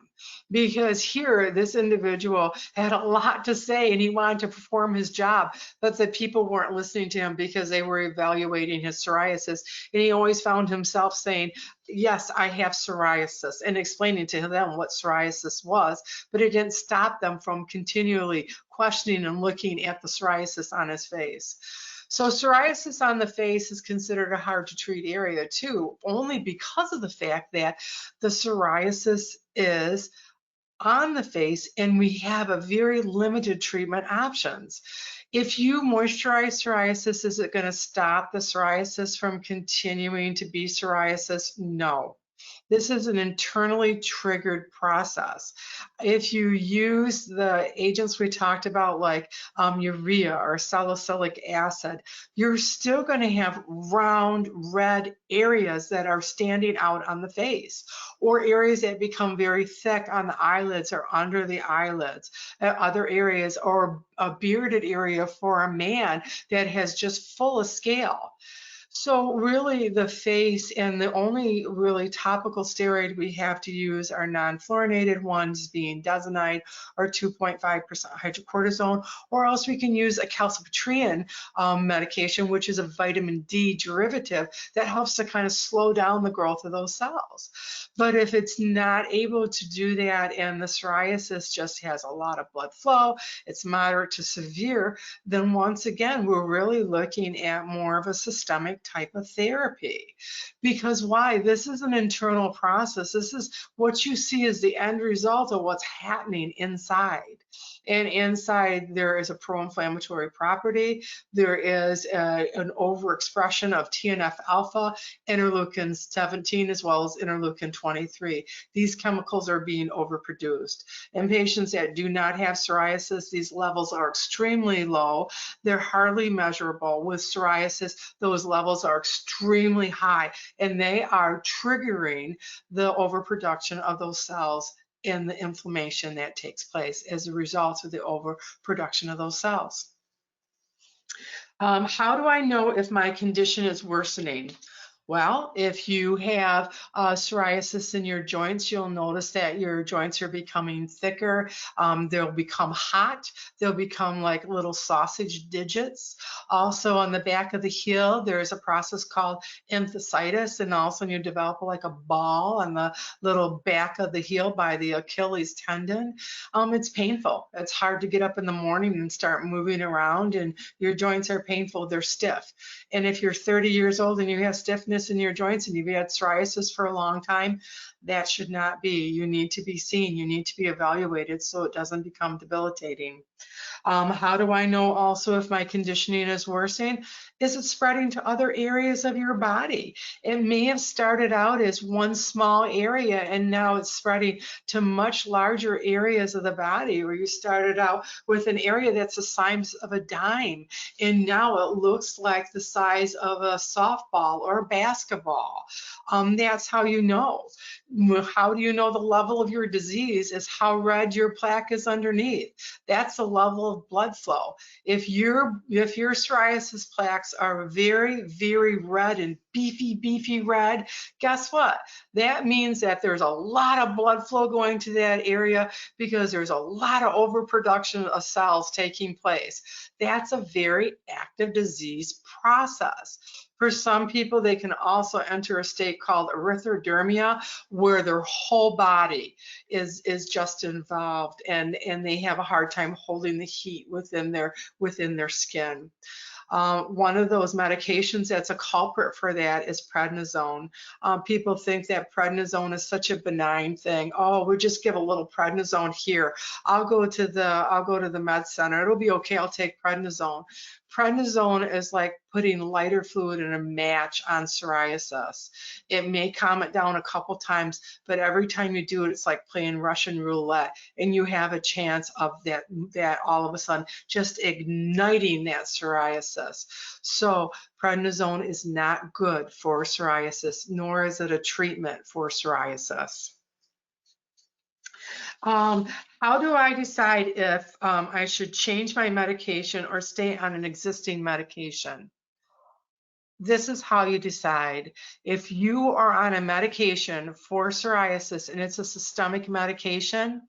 Because here, this individual had a lot to say and he wanted to perform his job, but the people weren't listening to him because they were evaluating his psoriasis. And he always found himself saying, yes, I have psoriasis, and explaining to them what psoriasis was, but it didn't stop them from continually questioning and looking at the psoriasis on his face. So psoriasis on the face is considered a hard to treat area too, only because of the fact that the psoriasis is on the face and we have a very limited treatment options. If you moisturize psoriasis, is it going to stop the psoriasis from continuing to be psoriasis? No. This is an internally triggered process. If you use the agents we talked about, like urea or salicylic acid, you're still going to have round red areas that are standing out on the face, or areas that become very thick on the eyelids or under the eyelids, other areas, or a bearded area for a man that has just full of scale. So really the face, and the only really topical steroid we have to use are non-fluorinated ones, being Desonide or 2.5% hydrocortisone, or else we can use a calcipotriene medication, which is a vitamin D derivative that helps to kind of slow down the growth of those cells. But if it's not able to do that and the psoriasis just has a lot of blood flow, it's moderate to severe, then once again, we're really looking at more of a systemic type of therapy. Because why? This is an internal process. This is what you see as the end result of what's happening inside. And inside there is a pro-inflammatory property. There is an overexpression of TNF alpha, interleukin 17, as well as interleukin 23. These chemicals are being overproduced. In patients that do not have psoriasis, these levels are extremely low. They're hardly measurable. With psoriasis, those levels are extremely high, and they are triggering the overproduction of those cells and the inflammation that takes place as a result of the overproduction of those cells. How do I know if my condition is worsening? Well, if you have psoriasis in your joints, you'll notice that your joints are becoming thicker. They'll become hot. They'll become like little sausage digits. Also, on the back of the heel, there's a process called enthesitis, and also you develop like a ball on the little back of the heel by the Achilles tendon. It's painful. It's hard to get up in the morning and start moving around, and your joints are painful. They're stiff. And if you're 30 years old and you have stiffness in your joints and you've had psoriasis for a long time, that should not be. You need to be seen. You need to be evaluated so it doesn't become debilitating. How do I know also if my conditioning is worsening? Is it spreading to other areas of your body? It may have started out as one small area and now it's spreading to much larger areas of the body, where you started out with an area that's the size of a dime and now it looks like the size of a softball or a basketball. That's how you know. How do you know the level of your disease? Is how red your plaque is underneath. That's the level of blood flow. If your psoriasis plaques are very, very red and beefy red, guess what? That means that there's a lot of blood flow going to that area because there's a lot of overproduction of cells taking place. That's a very active disease process. For some people, they can also enter a state called erythrodermia, where their whole body is just involved, and they have a hard time holding the heat within their skin. One of those medications that's a culprit for that is prednisone. People think that prednisone is such a benign thing. Oh, we'll just give a little prednisone here. I'll go to the med center. It'll be okay. I'll take prednisone. Prednisone is like putting lighter fluid in a match on psoriasis. It may calm it down a couple times, but every time you do it, it's like playing Russian roulette, and you have a chance of that all of a sudden just igniting that psoriasis. So prednisone is not good for psoriasis, nor is it a treatment for psoriasis. How do I decide if I should change my medication or stay on an existing medication? This is how you decide. If you are on a medication for psoriasis and it's a systemic medication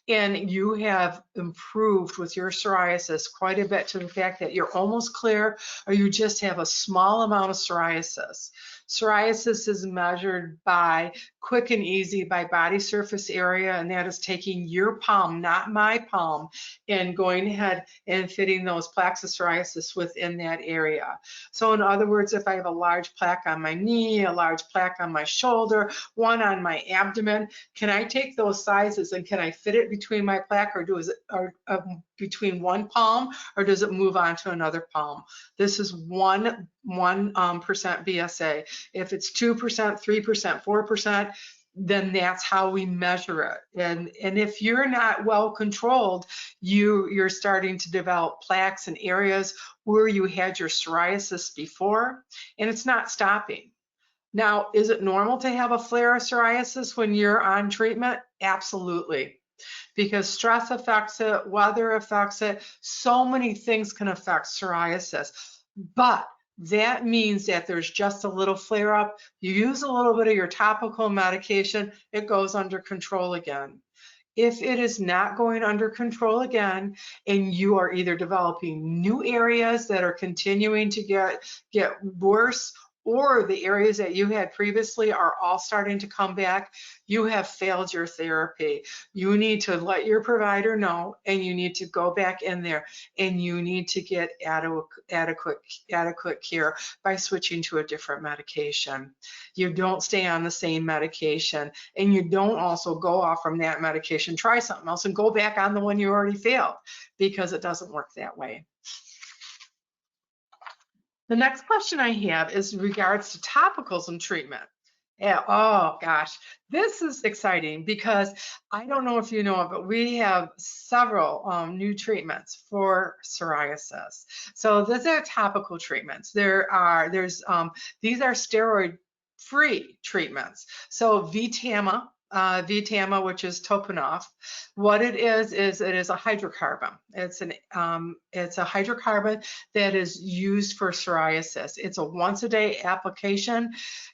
and you have improved with your psoriasis quite a bit to the fact that you're almost clear or you just have a small amount of psoriasis. Psoriasis is measured by quick and easy by body surface area, and that is taking your palm, not my palm, and going ahead and fitting those plaques of psoriasis within that area. So in other words, if I have a large plaque on my knee, a large plaque on my shoulder, one on my abdomen, can I take those sizes and can I fit it between my plaque, or between one palm, or does it move on to another palm? This is 1% BSA. If it's 2%, 3%, 4%, then that's how we measure it. And if you're not well controlled, you're starting to develop plaques in areas where you had your psoriasis before, and it's not stopping. Now, is it normal to have a flare of psoriasis when you're on treatment? Absolutely. Because stress affects it, weather affects it, so many things can affect psoriasis. But that means that there's just a little flare up. You use a little bit of your topical medication, it goes under control again. If it is not going under control again, and you are either developing new areas that are continuing to get worse, or the areas that you had previously are all starting to come back, you have failed your therapy. You need to let your provider know, and you need to go back in there, and you need to get adequate care by switching to a different medication. You don't stay on the same medication, and you don't also go off from that medication, try something else, and go back on the one you already failed, because it doesn't work that way. The next question I have is in regards to topicals and treatment. Yeah, oh gosh, this is exciting because I don't know if you know it, but we have several new treatments for psoriasis. So these are topical treatments. These are steroid-free treatments. So VTAMA VTAMA, which is Topinol. What it is it is a hydrocarbon. It's a hydrocarbon that is used for psoriasis. It's a once a day application.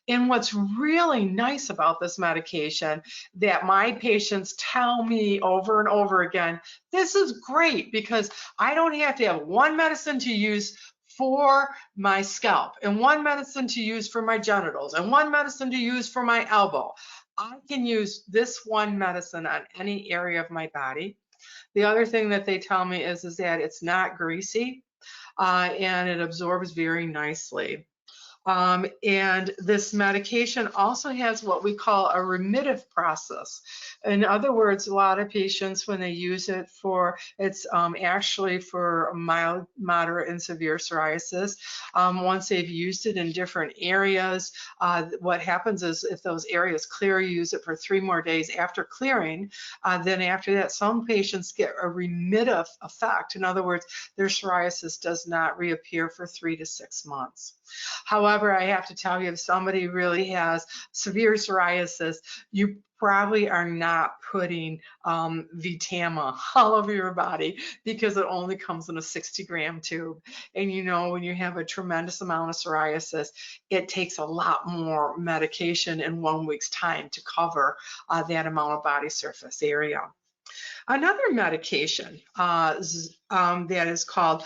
And what's really nice about this medication that my patients tell me over and over again, this is great because I don't have to have one medicine to use for my scalp and one medicine to use for my genitals and one medicine to use for my elbow. I can use this one medicine on any area of my body. The other thing that they tell me is that it's not greasy and it absorbs very nicely. And this medication also has what we call a remittive process. In other words, a lot of patients, when they use it for, it's actually for mild, moderate, and severe psoriasis. Once they've used it in different areas, what happens is if those areas clear, you use it for 3 more days after clearing. Then after that, some patients get a remittive effect. In other words, their psoriasis does not reappear for 3 to 6 months. However, I have to tell you, if somebody really has severe psoriasis, you probably are not putting VTAMA all over your body because it only comes in a 60-gram tube. And you know, when you have a tremendous amount of psoriasis, it takes a lot more medication in 1 week's time to cover that amount of body surface area. Another medication that is called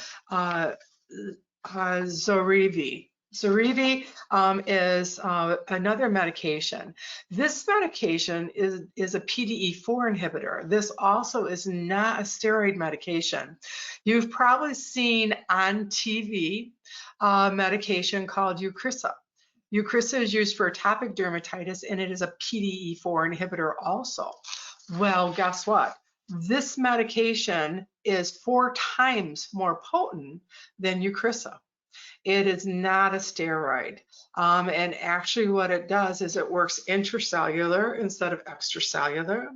Zorivi. Zorivi is another medication. This medication is a PDE4 inhibitor. This also is not a steroid medication. You've probably seen on TV a medication called Eucrisa. Eucrisa is used for atopic dermatitis and it is a PDE4 inhibitor also. Well, guess what? This medication is 4 times more potent than Eucrisa. It is not a steroid. And actually what it does is it works intracellular instead of extracellular.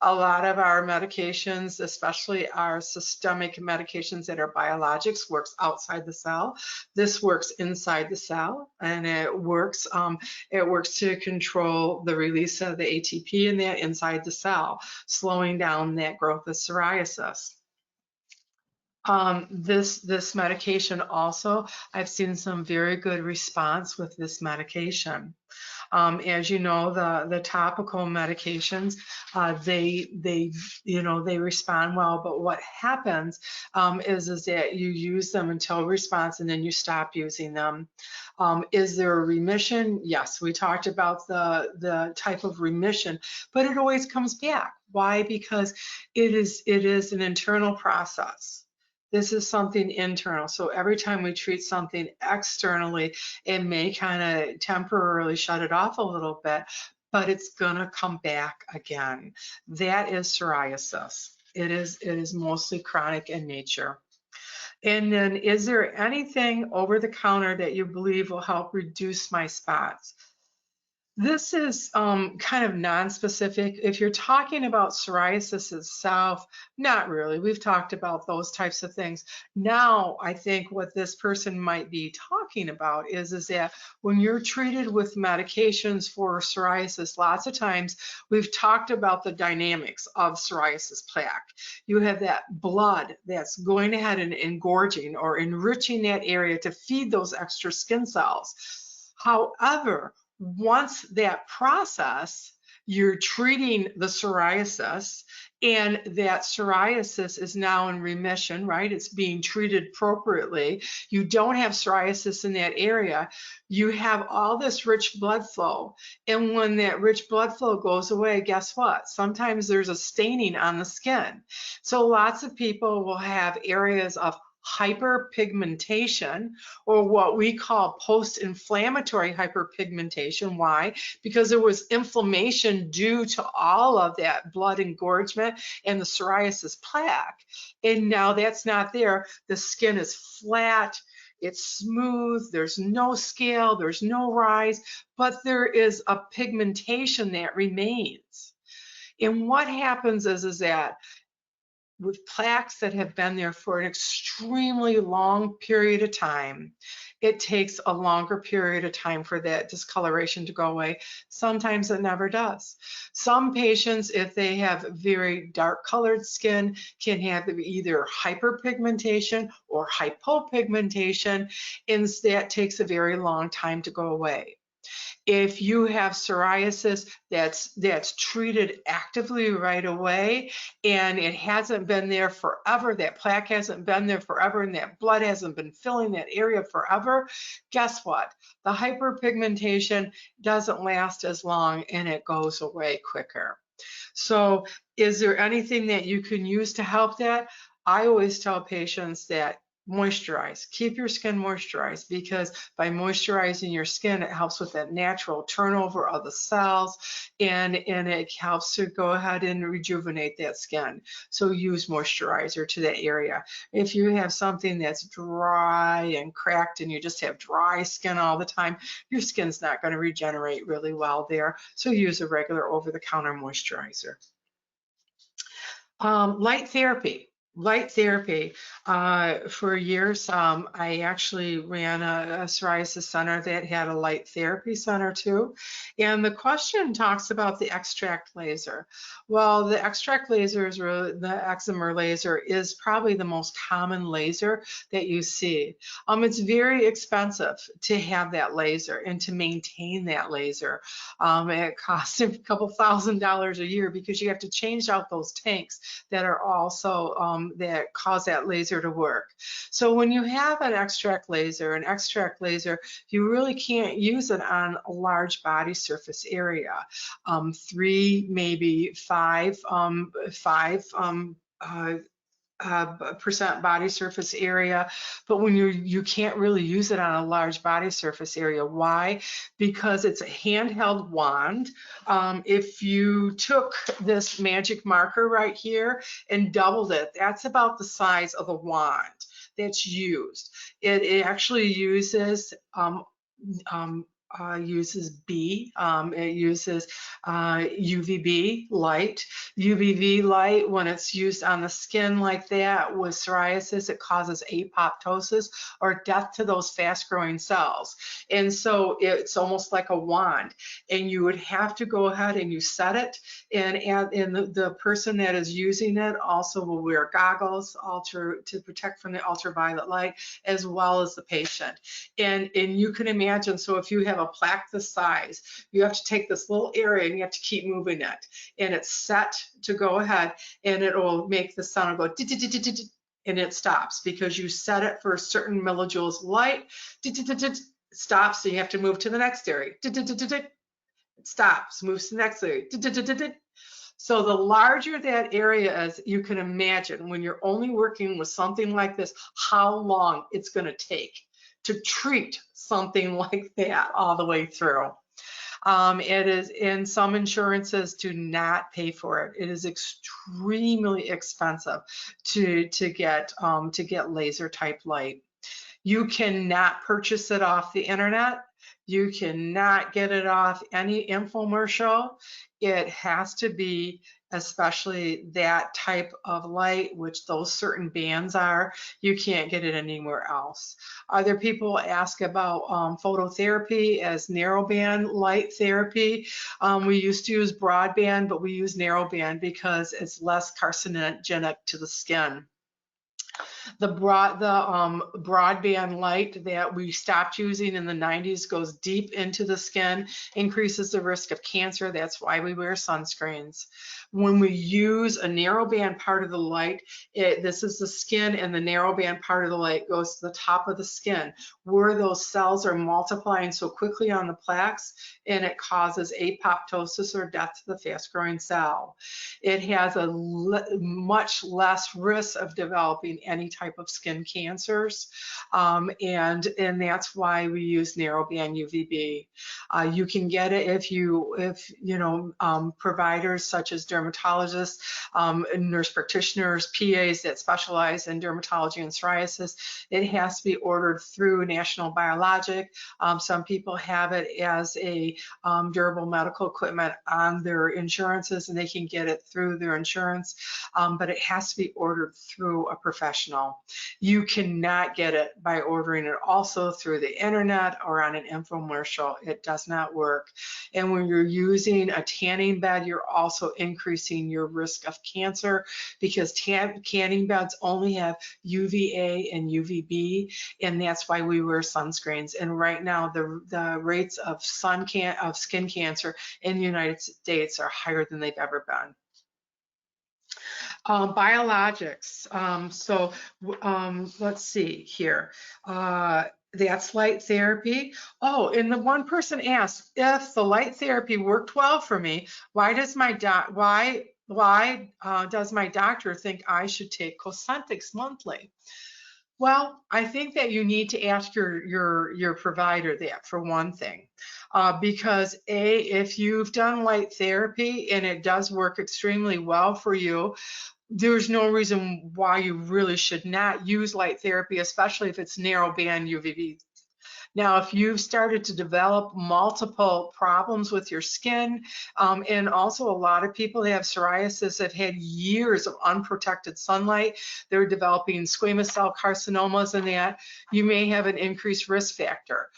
A lot of our medications, especially our systemic medications that are biologics, works outside the cell. This works inside the cell, and it works to control the release of the ATP in that inside the cell, slowing down that growth of psoriasis. This medication also, I've seen some very good response with this medication. As you know, the topical medications, they respond well, but what happens is that you use them until response and then you stop using them. Is there a remission? Yes, we talked about the type of remission, but it always comes back. Why? Because it is an internal process. This is something internal. So every time we treat something externally, it may kind of temporarily shut it off a little bit, but it's gonna come back again. That is psoriasis. It is mostly chronic in nature. And then, is there anything over the counter that you believe will help reduce my spots? This is kind of non-specific. If you're talking about psoriasis itself, not really. We've talked about those types of things. Now, I think what this person might be talking about is that when you're treated with medications for psoriasis, lots of times we've talked about the dynamics of psoriasis plaque. You have that blood that's going ahead and engorging or enriching that area to feed those extra skin cells. However, once that process, you're treating the psoriasis and that psoriasis is now in remission, right? It's being treated appropriately. You don't have psoriasis in that area. You have all this rich blood flow. And when that rich blood flow goes away, guess what? Sometimes there's a staining on the skin. So lots of people will have areas of hyperpigmentation, or what we call post-inflammatory hyperpigmentation. Why? Because there was inflammation due to all of that blood engorgement and the psoriasis plaque. And now that's not there. The skin is flat, it's smooth, there's no scale, there's no rise, but there is a pigmentation that remains. And what happens is that with plaques that have been there for an extremely long period of time, it takes a longer period of time for that discoloration to go away. Sometimes it never does. Some patients, if they have very dark colored skin, can have either hyperpigmentation or hypopigmentation, and that takes a very long time to go away. If you have psoriasis that's treated actively right away and it hasn't been there forever, that plaque hasn't been there forever, and that blood hasn't been filling that area forever, guess what? The hyperpigmentation doesn't last as long and it goes away quicker. So is there anything that you can use to help that? I always tell patients that moisturize, keep your skin moisturized, because by moisturizing your skin, it helps with that natural turnover of the cells, and it helps to go ahead and rejuvenate that skin. So use moisturizer to that area. If you have something that's dry and cracked and you just have dry skin all the time, your skin's not going to regenerate really well there. So use a regular over-the-counter moisturizer. Light therapy. Light therapy. For years, I actually ran a psoriasis center that had a light therapy center too. And the question talks about the extract laser. Well, the extract laser is really, the excimer laser is probably the most common laser that you see. It's very expensive to have that laser and to maintain that laser. It costs a couple $1,000s a year because you have to change out those tanks that are also that cause that laser to work. So when you have an extract laser, you really can't use it on a large body surface area. 3, maybe 5, percent body surface area, but when you can't really use it on a large body surface area. Why? Because it's a handheld wand. If you took this magic marker right here and doubled it, that's about the size of the wand that's used. It actually uses B. It uses UVB light. UVB light, when it's used on the skin like that with psoriasis, it causes apoptosis or death to those fast-growing cells. And so it's almost like a wand. And you would have to go ahead and you set it. And the person that is using it also will wear goggles to protect from the ultraviolet light, as well as the patient. And you can imagine, so if you have a plaque this size, you have to take this little area and you have to keep moving it. And it's set to go ahead, and it will make the sound go and it stops because you set it for a certain millijoules light. Stops, so you have to move to the next area. It stops, moves to the next area. So the larger that area is, you can imagine when you're only working with something like this, how long it's going to take to treat something like that all the way through. It is, and some insurances do not pay for it. It is extremely expensive to get laser type light. You cannot purchase it off the internet. You cannot get it off any infomercial. It has to be, especially that type of light, which those certain bands are, you can't get it anywhere else. Other people ask about phototherapy as narrowband light therapy. We used to use broadband, but we use narrowband because it's less carcinogenic to the skin. The broadband light that we stopped using in the 90s goes deep into the skin, increases the risk of cancer. That's why we wear sunscreens. When we use a narrowband part of the light, this is the skin, and the narrowband part of the light goes to the top of the skin where those cells are multiplying so quickly on the plaques, and it causes apoptosis or death to the fast-growing cell. It has a much less risk of developing any type of skin cancers, and that's why we use narrowband UVB. You can get it if you know, providers such as dermatologists, nurse practitioners, PAs that specialize in dermatology and psoriasis. It has to be ordered through National Biologic. Some people have it as a durable medical equipment on their insurances, and they can get it through their insurance, but it has to be ordered through a professional. You cannot get it by ordering it also through the internet or on an infomercial. It does not work. And when you're using a tanning bed, you're also increasing your risk of cancer, because tanning beds only have UVA and UVB, and that's why we wear sunscreens. And right now, the rates of skin cancer in the United States are higher than they've ever been. Biologics. Let's see here. That's light therapy. Oh, and the one person asked, if the light therapy worked well for me, why does my doctor think I should take Cosentyx monthly? Well, I think that you need to ask your provider that, for one thing, because if you've done light therapy and it does work extremely well for you, there's no reason why you really should not use light therapy, especially if it's narrow band UVB. Now, if you've started to develop multiple problems with your skin, and also a lot of people that have psoriasis have had years of unprotected sunlight, they're developing squamous cell carcinomas and that, you may have an increased risk factor.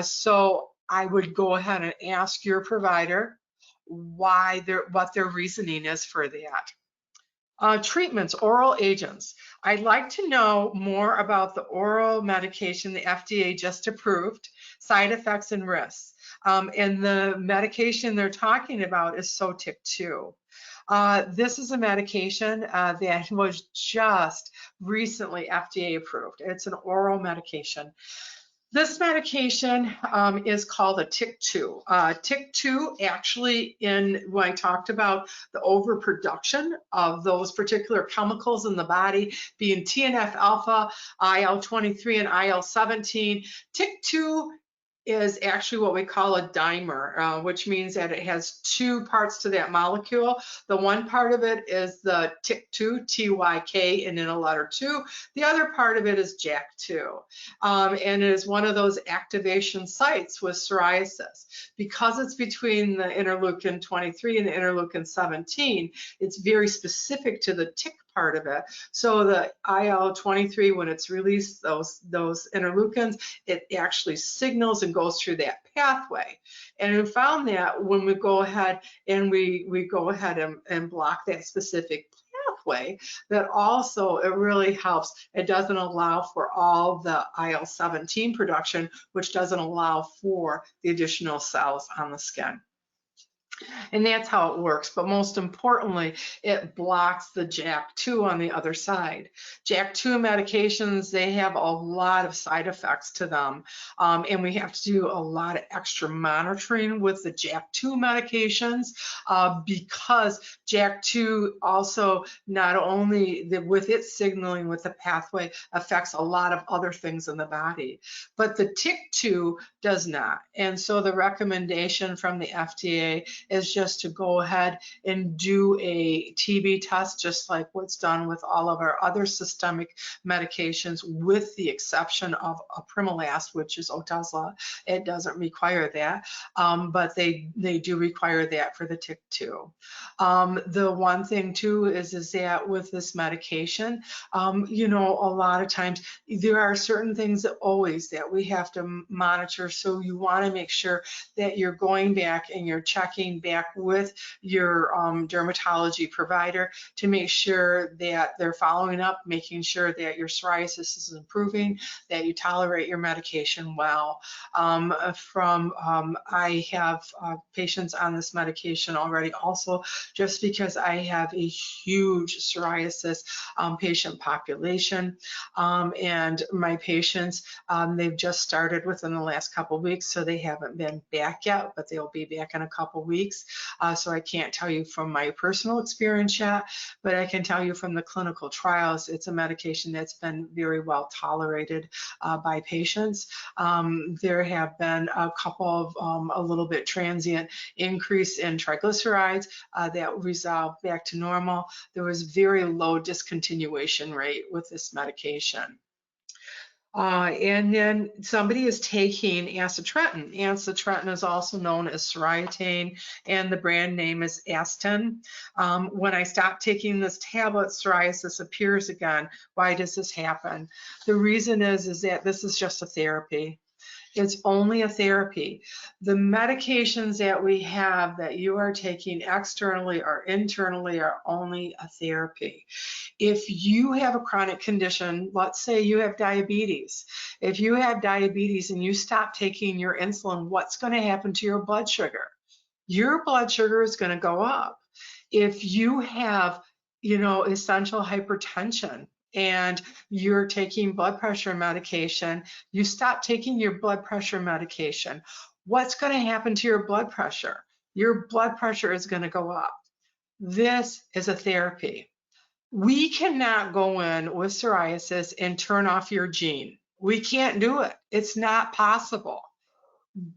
So I would go ahead and ask your provider what their reasoning is for that. Treatments, oral agents. I'd like to know more about the oral medication the FDA just approved, side effects and risks. And the medication they're talking about is Sotyktu. This is a medication that was just recently FDA approved. It's an oral medication. This medication is called a TYK2. TYK2 actually, when I talked about the overproduction of those particular chemicals in the body, being TNF alpha, IL-23, and IL-17, TYK2 is actually what we call a dimer, which means that it has two parts to that molecule. The one part of it is the TYK2, T-Y-K, and then a letter 2. The other part of it is JAK2, and it is one of those activation sites with psoriasis. Because it's between the interleukin 23 and the interleukin 17, it's very specific to the TYK part of it. So the IL-23, when it's released, those interleukins, it actually signals and goes through that pathway. And we found that when we go ahead and we go ahead and block that specific pathway, that also it really helps. It doesn't allow for all the IL-17 production, which doesn't allow for the additional cells on the skin. And that's how it works. But most importantly, it blocks the JAK2 on the other side. JAK2 medications, they have a lot of side effects to them. And we have to do a lot of extra monitoring with the JAK2 medications because JAK2 also, not only with its signaling with the pathway, affects a lot of other things in the body. But the TYK2 does not. And so the recommendation from the FDA is just to go ahead and do a TB test, just like what's done with all of our other systemic medications, with the exception of apremilast, which is Otezla. It doesn't require that, but they do require that for the TYK2. The one thing too is that with this medication, you know, a lot of times there are certain things that we have to monitor. So you want to make sure that you're going back and you're checking back with your dermatology provider to make sure that they're following up, making sure that your psoriasis is improving, that you tolerate your medication well. I have patients on this medication already also, just because I have a huge psoriasis patient population, and my patients, they've just started within the last couple of weeks, so they haven't been back yet, but they'll be back in a couple of weeks. weeks. So I can't tell you from my personal experience yet, but I can tell you from the clinical trials, it's a medication that's been very well tolerated by patients. There have been a couple of a little bit transient increase in triglycerides that resolved back to normal. There was very low discontinuation rate with this medication. And then somebody is taking acitretin. Acitretin is also known as Soriatane, and the brand name is Aston. When I stop taking this tablet, psoriasis appears again. Why does this happen? The reason is that this is just a therapy. It's only a therapy. The medications that we have that you are taking externally or internally are only a therapy. If you have a chronic condition, let's say you have diabetes. If you have diabetes and you stop taking your insulin, what's going to happen to your blood sugar? Your blood sugar is going to go up. If you have, essential hypertension and you're taking blood pressure medication, you stop taking your blood pressure medication, what's going to happen to your blood pressure? Your blood pressure is going to go up. This is a therapy. We cannot go in with psoriasis and turn off your gene. We can't do it. It's not possible.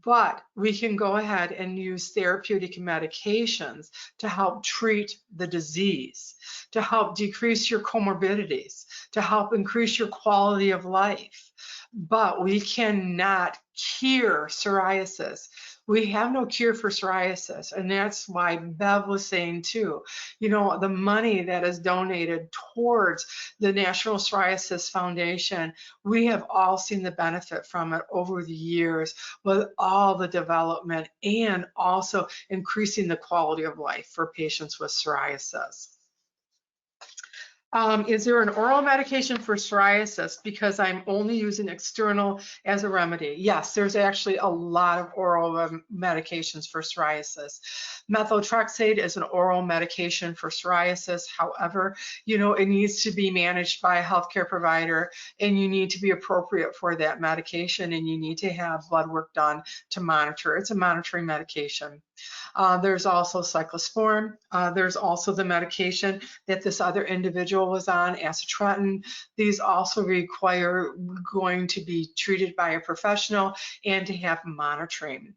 But we can go ahead and use therapeutic medications to help treat the disease, to help decrease your comorbidities, to help increase your quality of life. But we cannot cure psoriasis. We have no cure for psoriasis. And that's why Bev was saying too, the money that is donated towards the National Psoriasis Foundation, we have all seen the benefit from it over the years with all the development and also increasing the quality of life for patients with psoriasis. Is there an oral medication for psoriasis because I'm only using external as a remedy? Yes, there's actually a lot of oral medications for psoriasis. Methotrexate is an oral medication for psoriasis. However, it needs to be managed by a healthcare provider, and you need to be appropriate for that medication, and you need to have blood work done to monitor. It's a monitoring medication. There's also cyclosporin. There's also the medication that this other individual was on, acitretin. These also require going to be treated by a professional and to have monitoring.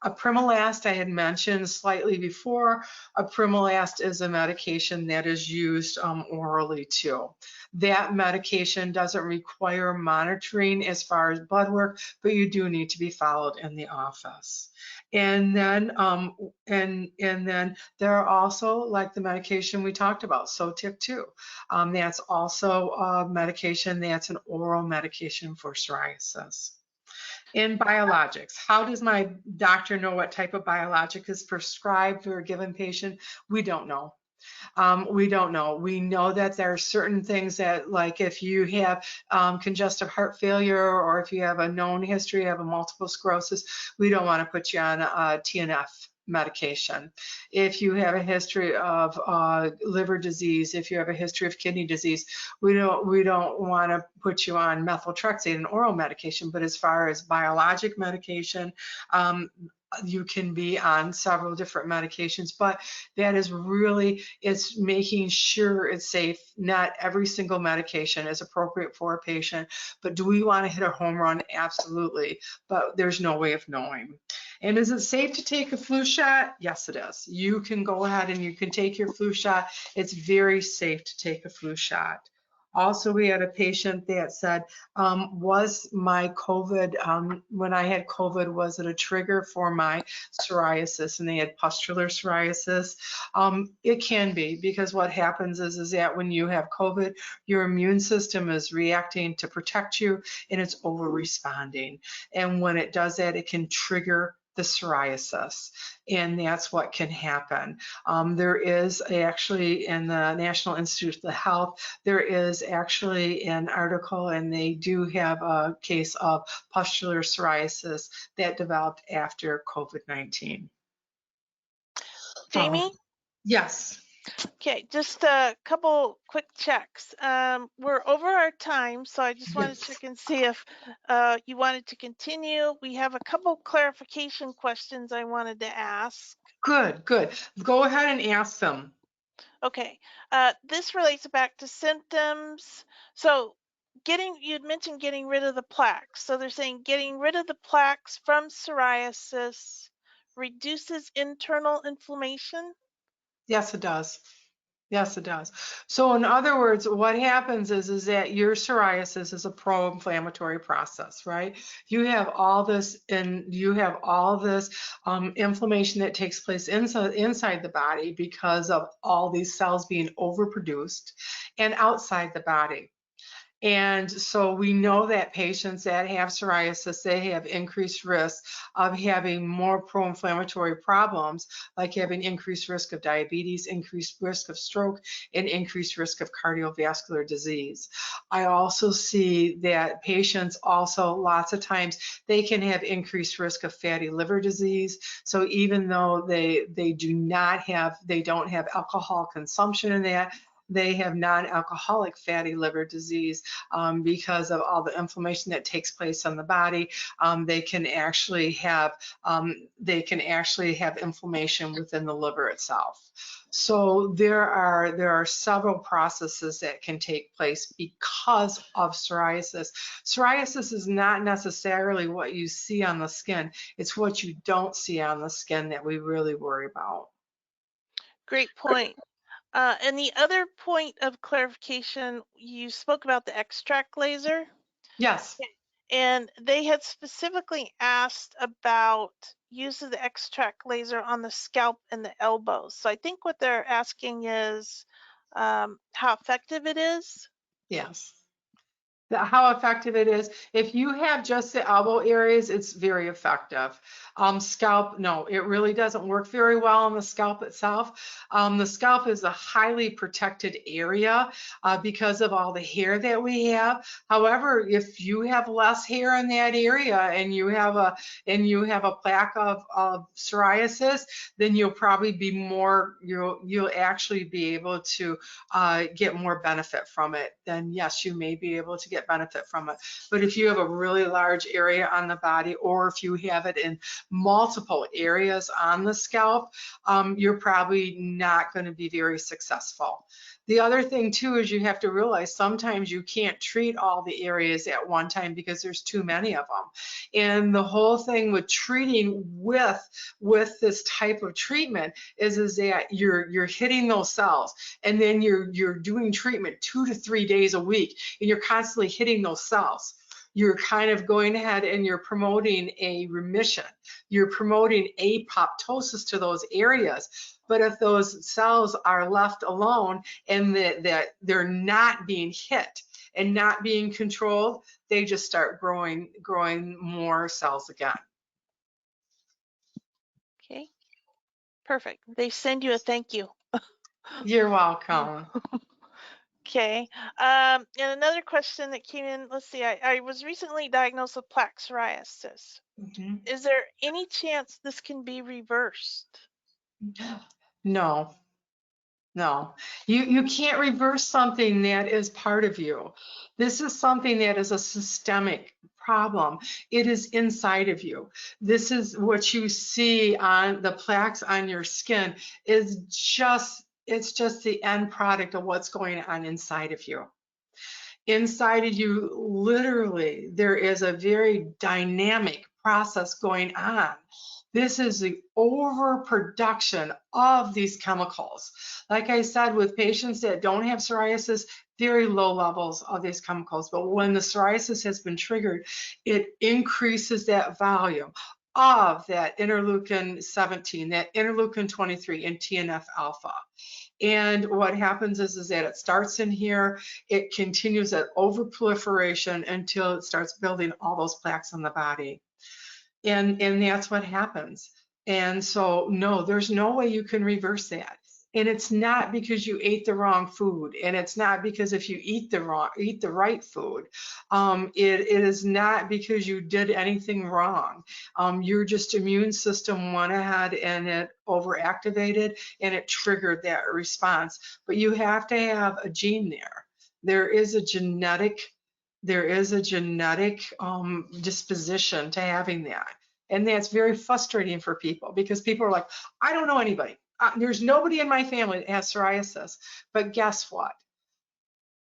Apremilast, I had mentioned slightly before. Apremilast is a medication that is used orally too. That medication doesn't require monitoring as far as blood work, but you do need to be followed in the office. And then, there are also, like the medication we talked about, Sotip-2. That's also a medication that's an oral medication for psoriasis. In biologics, how does my doctor know what type of biologic is prescribed for a given patient? We don't know. We don't know. We know that there are certain things that, like if you have congestive heart failure or if you have a known history of a multiple sclerosis, we don't want to put you on a TNF medication. If you have a history of liver disease, if you have a history of kidney disease, we don't want to put you on methotrexate, an oral medication. But as far as biologic medication, you can be on several different medications, but that is really, it's making sure it's safe. Not every single medication is appropriate for a patient, but do we want to hit a home run? Absolutely, but there's no way of knowing. And is it safe to take a flu shot? Yes, it is. You can go ahead and you can take your flu shot. It's very safe to take a flu shot. Also, we had a patient that said, was my COVID, when I had COVID, was it a trigger for my psoriasis? And they had pustular psoriasis. It can be, because what happens is that when you have COVID, your immune system is reacting to protect you and it's over responding. And when it does that, it can trigger the psoriasis, and that's what can happen. There is actually in the National Institute of Health, there is actually an article, and they do have a case of pustular psoriasis that developed after COVID-19. Jayme, Yes. Okay, just a couple quick checks. We're over our time, so I just want to Yes. check and see if you wanted to continue. We have a couple clarification questions I wanted to ask. Good, good. Go ahead and ask them. Okay, this relates back to symptoms. So you'd mentioned getting rid of the plaques. So they're saying getting rid of the plaques from psoriasis reduces internal inflammation. Yes, it does. Yes, it does. So in other words, what happens is that your psoriasis is a pro-inflammatory process, right? You have all this inflammation that takes place inside the body because of all these cells being overproduced and outside the body. And so we know that patients that have psoriasis, they have increased risk of having more pro-inflammatory problems, like having increased risk of diabetes, increased risk of stroke, and increased risk of cardiovascular disease. I also see that patients also, lots of times, they can have increased risk of fatty liver disease. So even though they don't have alcohol consumption in that, they have non-alcoholic fatty liver disease because of all the inflammation that takes place in the body. They can actually have inflammation within the liver itself. So there are several processes that can take place because of psoriasis. Psoriasis is not necessarily what you see on the skin. It's what you don't see on the skin that we really worry about. Great point. And the other point of clarification, you spoke about the extract laser, Yes. and they had specifically asked about use of the extract laser on the scalp and the elbows. So I think what they're asking is how effective it is. Yes. How effective it is. If you have just the elbow areas, it's very effective. Scalp, no, it really doesn't work very well on the scalp itself. The scalp is a highly protected area because of all the hair that we have. However, if you have less hair in that area and you have a plaque of psoriasis, then you'll probably be more, you'll actually be able to get more benefit from it. Then yes, you may be able to get benefit from it. But if you have a really large area on the body, or if you have it in multiple areas on the scalp, you're probably not going to be very successful. The other thing too is you have to realize sometimes you can't treat all the areas at one time because there's too many of them. And the whole thing with treating with this type of treatment is that you're hitting those cells, and then you're doing treatment 2 to 3 days a week, and you're constantly hitting those cells. You're kind of going ahead and you're promoting a remission. You're promoting apoptosis to those areas. But if those cells are left alone and that they're not being hit and not being controlled, they just start growing more cells again. Okay, perfect. They send you a thank you. You're welcome. Okay, and another question that came in, let's see, I was recently diagnosed with plaque psoriasis. Mhm. Is there any chance this can be reversed? No. No, you can't reverse something that is part of you. This is something that is a systemic problem. It is inside of you. This is what you see on the plaques on your skin it's just the end product of what's going on inside of you. Inside of you, literally, there is a very dynamic process going on. This is the overproduction of these chemicals. Like I said, with patients that don't have psoriasis, very low levels of these chemicals. But when the psoriasis has been triggered, it increases that volume of that interleukin 17, that interleukin 23, and TNF alpha. And what happens is that it starts in here, it continues at overproliferation until it starts building all those plaques on the body. And that's what happens. And so, no, there's no way you can reverse that. And it's not because you ate the wrong food, and it's not because if you eat the right food. It is not because you did anything wrong. Your just immune system went ahead and it overactivated and it triggered that response. But you have to have a gene there. There is a genetic, there is a genetic disposition to having that. And that's very frustrating for people because people are like, I don't know anybody. There's nobody in my family that has psoriasis. But guess what?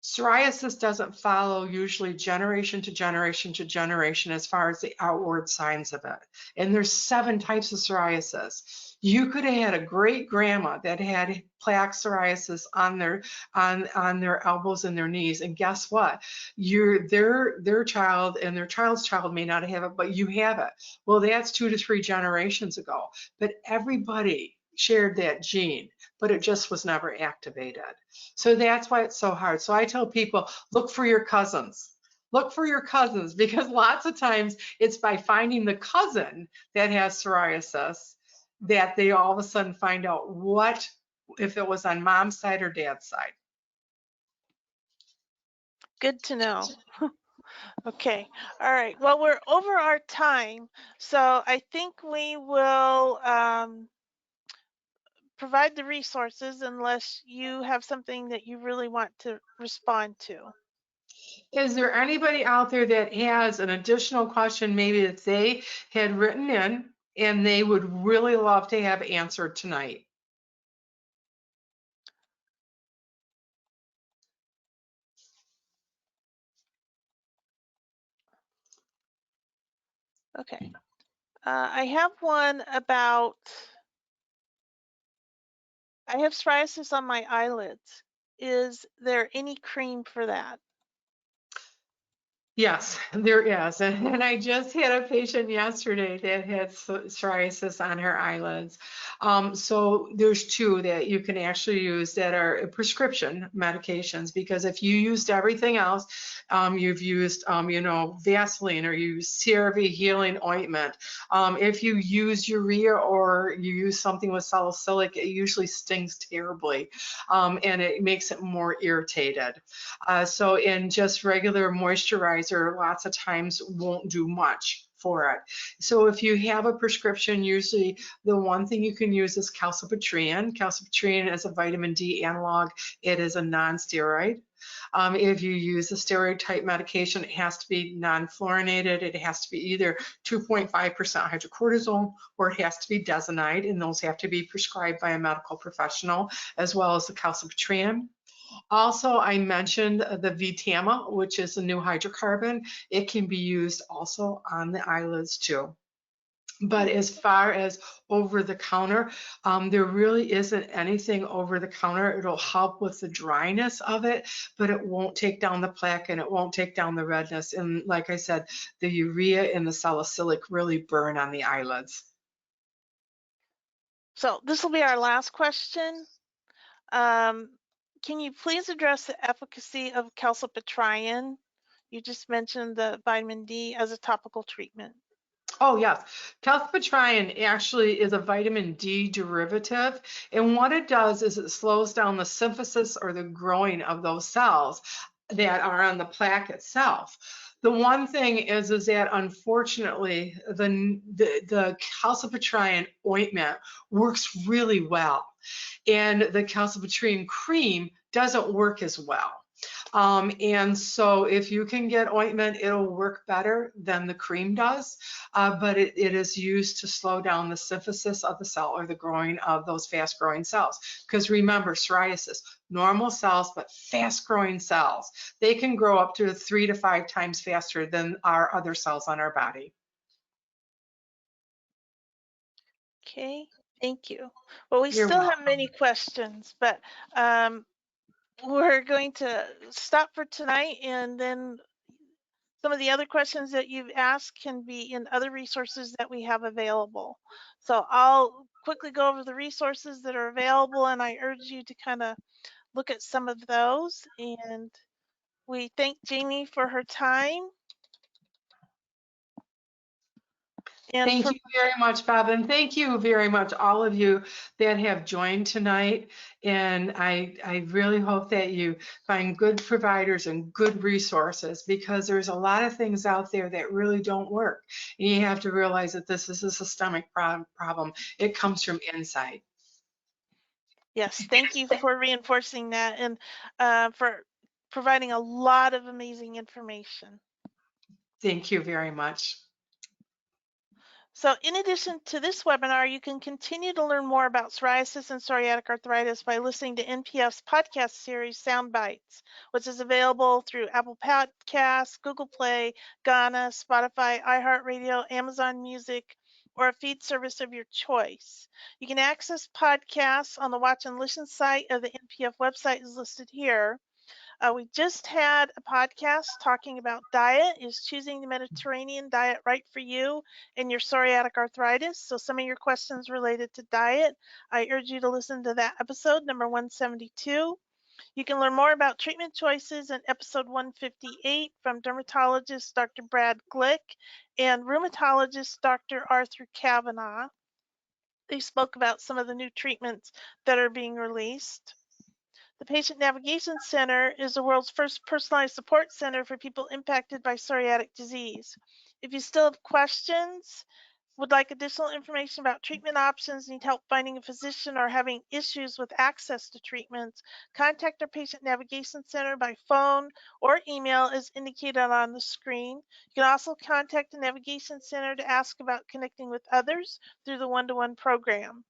Psoriasis doesn't follow usually generation to generation to generation as far as the outward signs of it. And there's 7 types of psoriasis. You could have had a great grandma that had plaque psoriasis on their elbows and their knees, and guess what? Their child and their child's child may not have it, but you have it. Well, that's 2 to 3 generations ago. But everybody shared that gene, but it just was never activated. So that's why it's so hard. So I tell people, look for your cousins. Look for your cousins because lots of times it's by finding the cousin that has psoriasis that they all of a sudden find out what, if it was on mom's side or dad's side. Good to know. Okay. All right. Well, we're over our time, so I think we will provide the resources unless you have something that you really want to respond to. Is there anybody out there that has an additional question maybe that they had written in and they would really love to have answered tonight? Okay. I have one about, I have psoriasis on my eyelids. Is there any cream for that? Yes, there is. And I just had a patient yesterday that had psoriasis on her eyelids. So there's 2 that you can actually use that are prescription medications because if you used everything else, you've used, Vaseline or you use CeraVe healing ointment. If you use urea or you use something with salicylic, it usually stings terribly and it makes it more irritated. So in just regular moisturizer, lots of times won't do much for it. So if you have a prescription, usually the one thing you can use is calcipotriene. Calcipotriene is a vitamin D analog. It is a non-steroid. If you use a steroid type medication, it has to be non-fluorinated. It has to be either 2.5% hydrocortisone or it has to be Desonide, and those have to be prescribed by a medical professional, as well as the calcipotriene. Also, I mentioned the VTAMA, which is a new hydrocarbon. It can be used also on the eyelids too. But as far as over the counter, there really isn't anything over the counter. It'll help with the dryness of it, but it won't take down the plaque and it won't take down the redness. And like I said, the urea and the salicylic really burn on the eyelids. So this will be our last question. Can you please address the efficacy of calcipotriene? You just mentioned the vitamin D as a topical treatment. Oh, yes. Calcipotriene actually is a vitamin D derivative. And what it does is it slows down the synthesis or the growing of those cells that are on the plaque itself. The one thing is that unfortunately, the calcipotriene ointment works really well. And the calcipotriene cream doesn't work as well. And so if you can get ointment, it'll work better than the cream does, but it is used to slow down the synthesis of the cell or the growing of those fast growing cells. Because remember, psoriasis, normal cells, but fast growing cells, they can grow up to 3 to 5 times faster than our other cells on our body. Okay, thank you. Well, we You're still have welcome. many questions, but we're going to stop for tonight, and then some of the other questions that you've asked can be in other resources that we have available. So I'll quickly go over the resources that are available, and I urge you to kind of look at some of those. And we thank Jayme for her time. And Thank for you very much, Bob, and thank you very much, all of you that have joined tonight. And I really hope that you find good providers and good resources, because there's a lot of things out there that really don't work. And you have to realize that this is a systemic problem. It comes from inside. yes, thank you for reinforcing that and for providing a lot of amazing information. Thank you very much. So in addition to this webinar, you can continue to learn more about psoriasis and psoriatic arthritis by listening to NPF's podcast series, Sound Bites, which is available through Apple Podcasts, Google Play, Ghana, Spotify, iHeartRadio, Amazon Music, or a feed service of your choice. You can access podcasts on the Watch and Listen site of the NPF website is listed here. We just had a podcast talking about diet. Is choosing the Mediterranean diet right for you and your psoriatic arthritis? So some of your questions related to diet, I urge you to listen to that episode, number 172. You can learn more about treatment choices in episode 158 from dermatologist Dr. Brad Glick and rheumatologist Dr. Arthur Kavanaugh. They spoke about some of the new treatments that are being released. The Patient Navigation Center is the world's first personalized support center for people impacted by psoriatic disease. If you still have questions, would like additional information about treatment options, need help finding a physician, or having issues with access to treatments, contact our Patient Navigation Center by phone or email as indicated on the screen. You can also contact the Navigation Center to ask about connecting with others through the one-to-one program.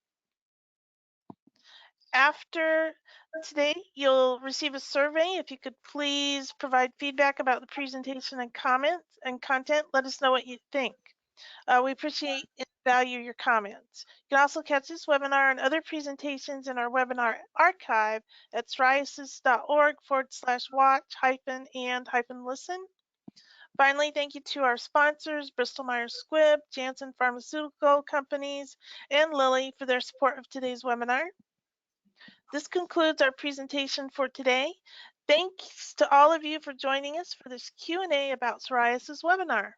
After today, you'll receive a survey. If you could please provide feedback about the presentation and comments and content, let us know what you think. We appreciate and value your comments. You can also catch this webinar and other presentations in our webinar archive at psoriasis.org/watch-and-listen. Finally, thank you to our sponsors, Bristol Myers Squibb, Janssen Pharmaceutical Companies, and Lilly for their support of today's webinar. This concludes our presentation for today. Thanks to all of you for joining us for this Q&A about psoriasis webinar.